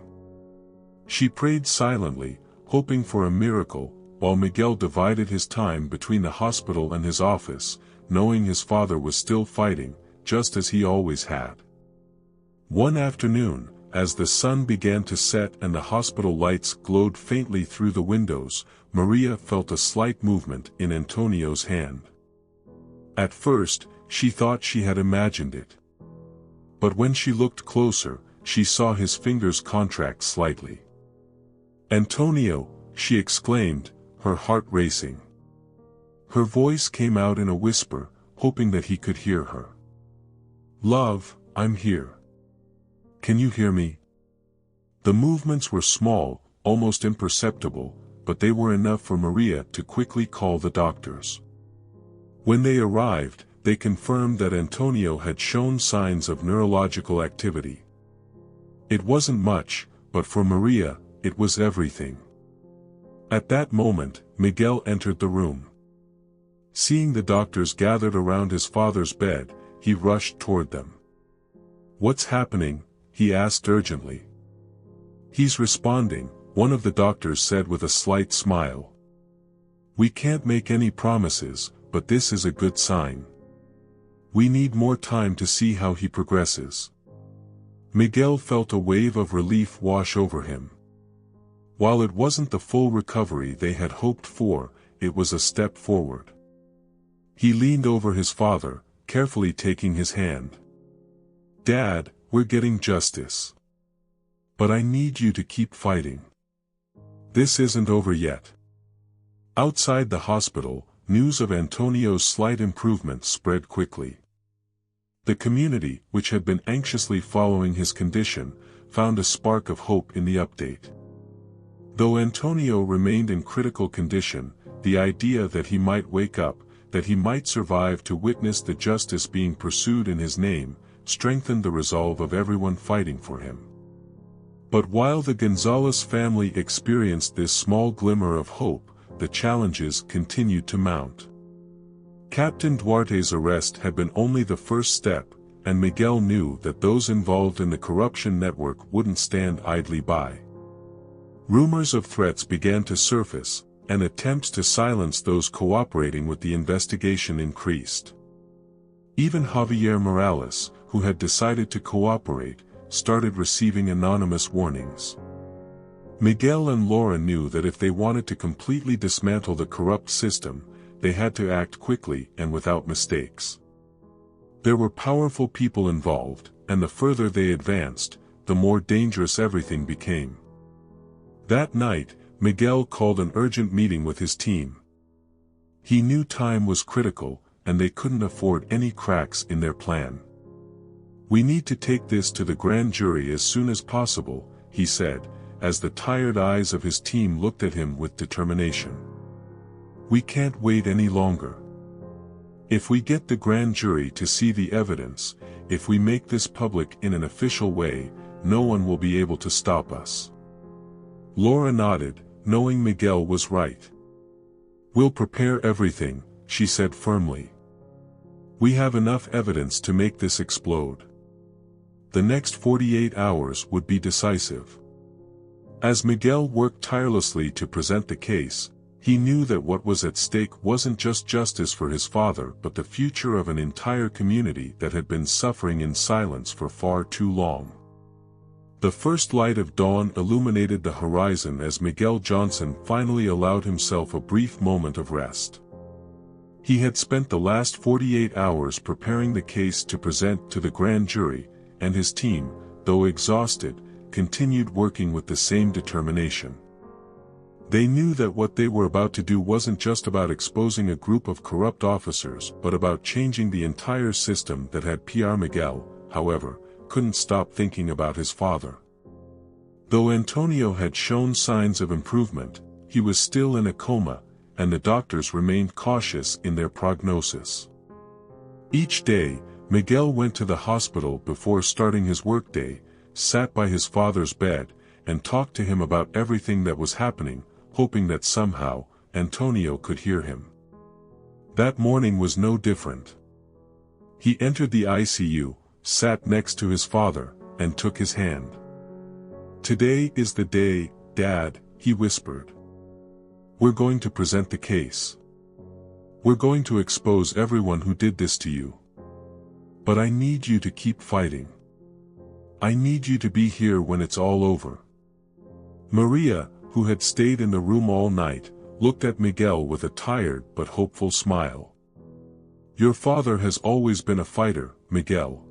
She prayed silently, hoping for a miracle, while Miguel divided his time between the hospital and his office, knowing his father was still fighting, just as he always had. One afternoon, as the sun began to set and the hospital lights glowed faintly through the windows, Maria felt a slight movement in Antonio's hand. At first, she thought she had imagined it. But when she looked closer, she saw his fingers contract slightly. "Antonio," she exclaimed, her heart racing. Her voice came out in a whisper, hoping that he could hear her. "Love, I'm here. Can you hear me?" The movements were small, almost imperceptible, but they were enough for Maria to quickly call the doctors. When they arrived, they confirmed that Antonio had shown signs of neurological activity. It wasn't much, but for Maria, it was everything. At that moment, Miguel entered the room. Seeing the doctors gathered around his father's bed, he rushed toward them. "What's happening?" he asked urgently. "He's responding," one of the doctors said with a slight smile. "We can't make any promises, but this is a good sign. We need more time to see how he progresses." Miguel felt a wave of relief wash over him. While it wasn't the full recovery they had hoped for, it was a step forward. He leaned over his father, carefully taking his hand. "Dad, we're getting justice. But I need you to keep fighting. This isn't over yet." Outside the hospital, news of Antonio's slight improvement spread quickly. The community, which had been anxiously following his condition, found a spark of hope in the update. Though Antonio remained in critical condition, the idea that he might wake up, that he might survive to witness the justice being pursued in his name, strengthened the resolve of everyone fighting for him. But while the González family experienced this small glimmer of hope, the challenges continued to mount. Captain Duarte's arrest had been only the first step, and Miguel knew that those involved in the corruption network wouldn't stand idly by. Rumors of threats began to surface, and attempts to silence those cooperating with the investigation increased. Even Javier Morales, who had decided to cooperate, started receiving anonymous warnings. Miguel and Laura knew that if they wanted to completely dismantle the corrupt system, they had to act quickly and without mistakes. There were powerful people involved, and the further they advanced, the more dangerous everything became. That night, Miguel called an urgent meeting with his team. He knew time was critical, and they couldn't afford any cracks in their plan. "We need to take this to the grand jury as soon as possible," he said, as the tired eyes of his team looked at him with determination. "We can't wait any longer. If we get the grand jury to see the evidence, if we make this public in an official way, no one will be able to stop us." Laura nodded, knowing Miguel was right. "We'll prepare everything," she said firmly. "We have enough evidence to make this explode." The next 48 hours would be decisive. As Miguel worked tirelessly to present the case, he knew that what was at stake wasn't just justice for his father but the future of an entire community that had been suffering in silence for far too long. The first light of dawn illuminated the horizon as Miguel Johnson finally allowed himself a brief moment of rest. He had spent the last 48 hours preparing the case to present to the grand jury, and his team, though exhausted, continued working with the same determination. They knew that what they were about to do wasn't just about exposing a group of corrupt officers but about changing the entire system that had PR. Miguel, however, couldn't stop thinking about his father. Though Antonio had shown signs of improvement, he was still in a coma, and the doctors remained cautious in their prognosis. Each day, Miguel went to the hospital before starting his workday, sat by his father's bed, and talked to him about everything that was happening, hoping that somehow, Antonio could hear him. That morning was no different. He entered the ICU, sat next to his father, and took his hand. "Today is the day, Dad," he whispered. "We're going to present the case. We're going to expose everyone who did this to you. But I need you to keep fighting. I need you to be here when it's all over." Maria, who had stayed in the room all night, looked at Miguel with a tired but hopeful smile. "Your father has always been a fighter, Miguel.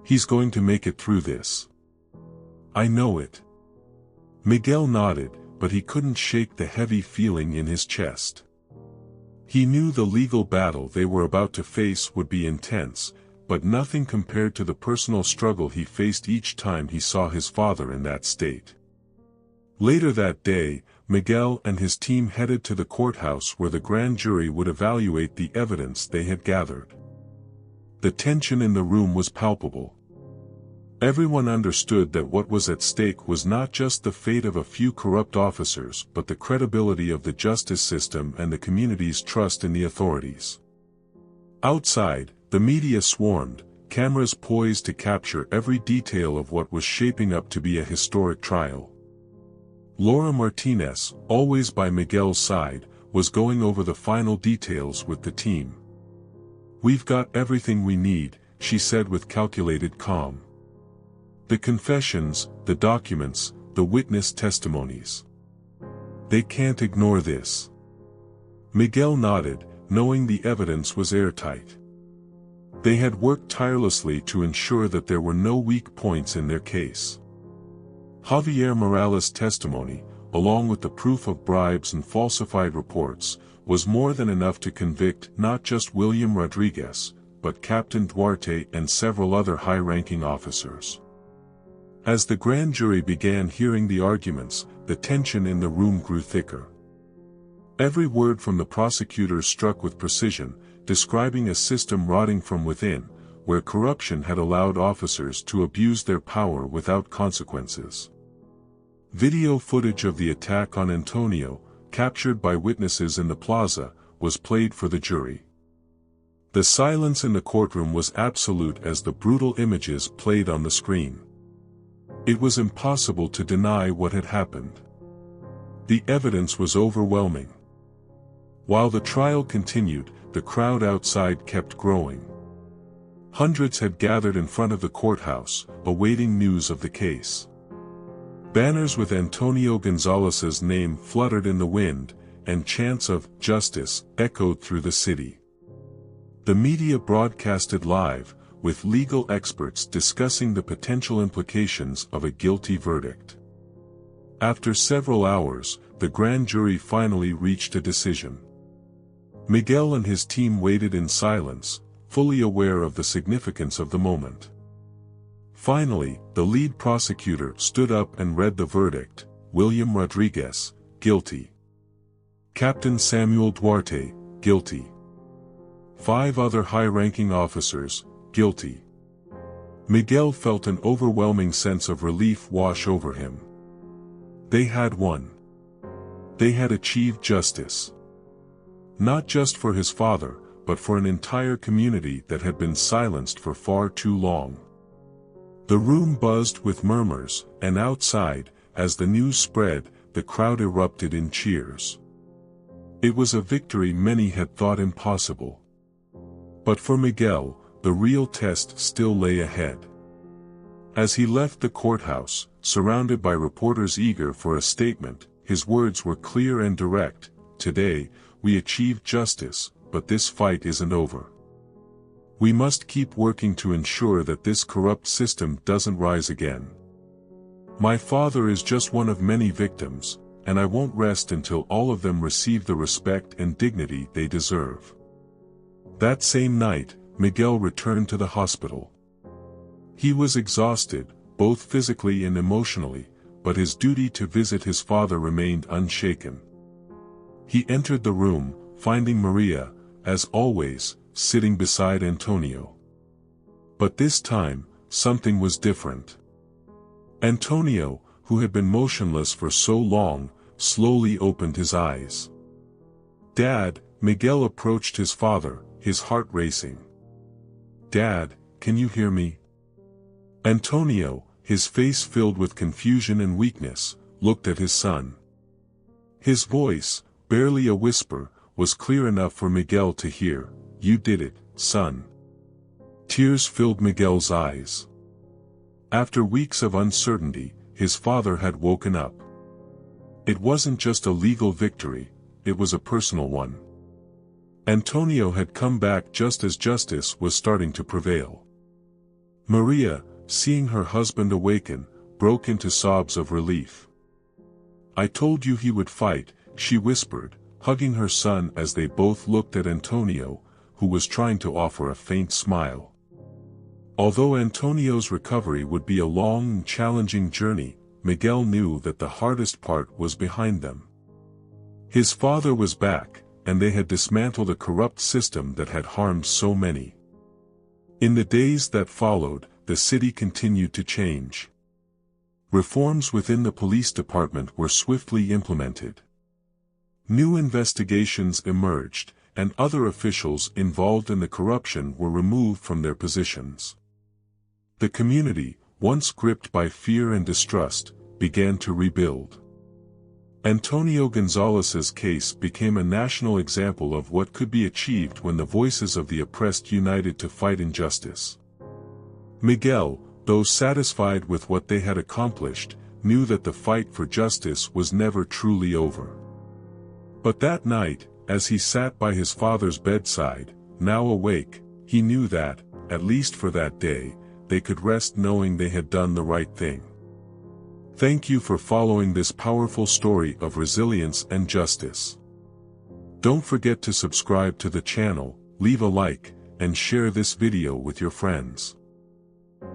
He's going to make it through this. I know it." Miguel nodded, but he couldn't shake the heavy feeling in his chest. He knew the legal battle they were about to face would be intense, but nothing compared to the personal struggle he faced each time he saw his father in that state. Later that day, Miguel and his team headed to the courthouse where the grand jury would evaluate the evidence they had gathered. The tension in the room was palpable. Everyone understood that what was at stake was not just the fate of a few corrupt officers but the credibility of the justice system and the community's trust in the authorities. Outside, the media swarmed, cameras poised to capture every detail of what was shaping up to be a historic trial. Laura Martinez, always by Miguel's side, was going over the final details with the team. "We've got everything we need," she said with calculated calm. "The confessions, the documents, the witness testimonies. They can't ignore this." Miguel nodded, knowing the evidence was airtight. They had worked tirelessly to ensure that there were no weak points in their case. Javier Morales' testimony, along with the proof of bribes and falsified reports, was more than enough to convict not just William Rodriguez, but Captain Duarte and several other high-ranking officers. As the grand jury began hearing the arguments, the tension in the room grew thicker. Every word from the prosecutors struck with precision, describing a system rotting from within, where corruption had allowed officers to abuse their power without consequences. Video footage of the attack on Antonio, captured by witnesses in the plaza, was played for the jury. The silence in the courtroom was absolute as the brutal images played on the screen. It was impossible to deny what had happened. The evidence was overwhelming. While the trial continued, the crowd outside kept growing. Hundreds had gathered in front of the courthouse, awaiting news of the case. Banners with Antonio González's name fluttered in the wind, and chants of "Justice" echoed through the city. The media broadcasted live, with legal experts discussing the potential implications of a guilty verdict. After several hours, the grand jury finally reached a decision. Miguel and his team waited in silence, fully aware of the significance of the moment. Finally, the lead prosecutor stood up and read the verdict: William Rodriguez, guilty. Captain Samuel Duarte, guilty. 5 other high-ranking officers, guilty. Miguel felt an overwhelming sense of relief wash over him. They had won. They had achieved justice. Not just for his father, but for an entire community that had been silenced for far too long. The room buzzed with murmurs, and outside, as the news spread, the crowd erupted in cheers. It was a victory many had thought impossible. But for Miguel, the real test still lay ahead. As he left the courthouse, surrounded by reporters eager for a statement, his words were clear and direct: "Today, we achieved justice, but this fight isn't over. We must keep working to ensure that this corrupt system doesn't rise again. My father is just one of many victims, and I won't rest until all of them receive the respect and dignity they deserve." That same night, Miguel returned to the hospital. He was exhausted, both physically and emotionally, but his duty to visit his father remained unshaken. He entered the room, finding Maria, as always, sitting beside Antonio. But this time, something was different. Antonio, who had been motionless for so long, slowly opened his eyes. "Dad," Miguel approached his father, his heart racing. "Dad, can you hear me?" Antonio, his face filled with confusion and weakness, looked at his son. His voice, barely a whisper, was clear enough for Miguel to hear. "You did it, son." Tears filled Miguel's eyes. After weeks of uncertainty, his father had woken up. It wasn't just a legal victory, it was a personal one. Antonio had come back just as justice was starting to prevail. Maria, seeing her husband awaken, broke into sobs of relief. "I told you he would fight," she whispered, hugging her son as they both looked at Antonio, who was trying to offer a faint smile. Although Antonio's recovery would be a long and challenging journey, Miguel knew that the hardest part was behind them. His father was back, and they had dismantled a corrupt system that had harmed so many. In the days that followed, the city continued to change. Reforms within the police department were swiftly implemented. New investigations emerged, and other officials involved in the corruption were removed from their positions. The community, once gripped by fear and distrust, began to rebuild. Antonio González's case became a national example of what could be achieved when the voices of the oppressed united to fight injustice. Miguel, though satisfied with what they had accomplished, knew that the fight for justice was never truly over. But that night, as he sat by his father's bedside, now awake, he knew that, at least for that day, they could rest knowing they had done the right thing. Thank you for following this powerful story of resilience and justice. Don't forget to subscribe to the channel, leave a like, and share this video with your friends.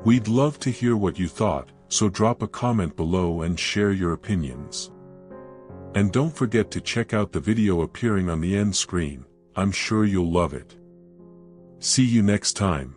We'd love to hear what you thought, so drop a comment below and share your opinions. And don't forget to check out the video appearing on the end screen, I'm sure you'll love it. See you next time.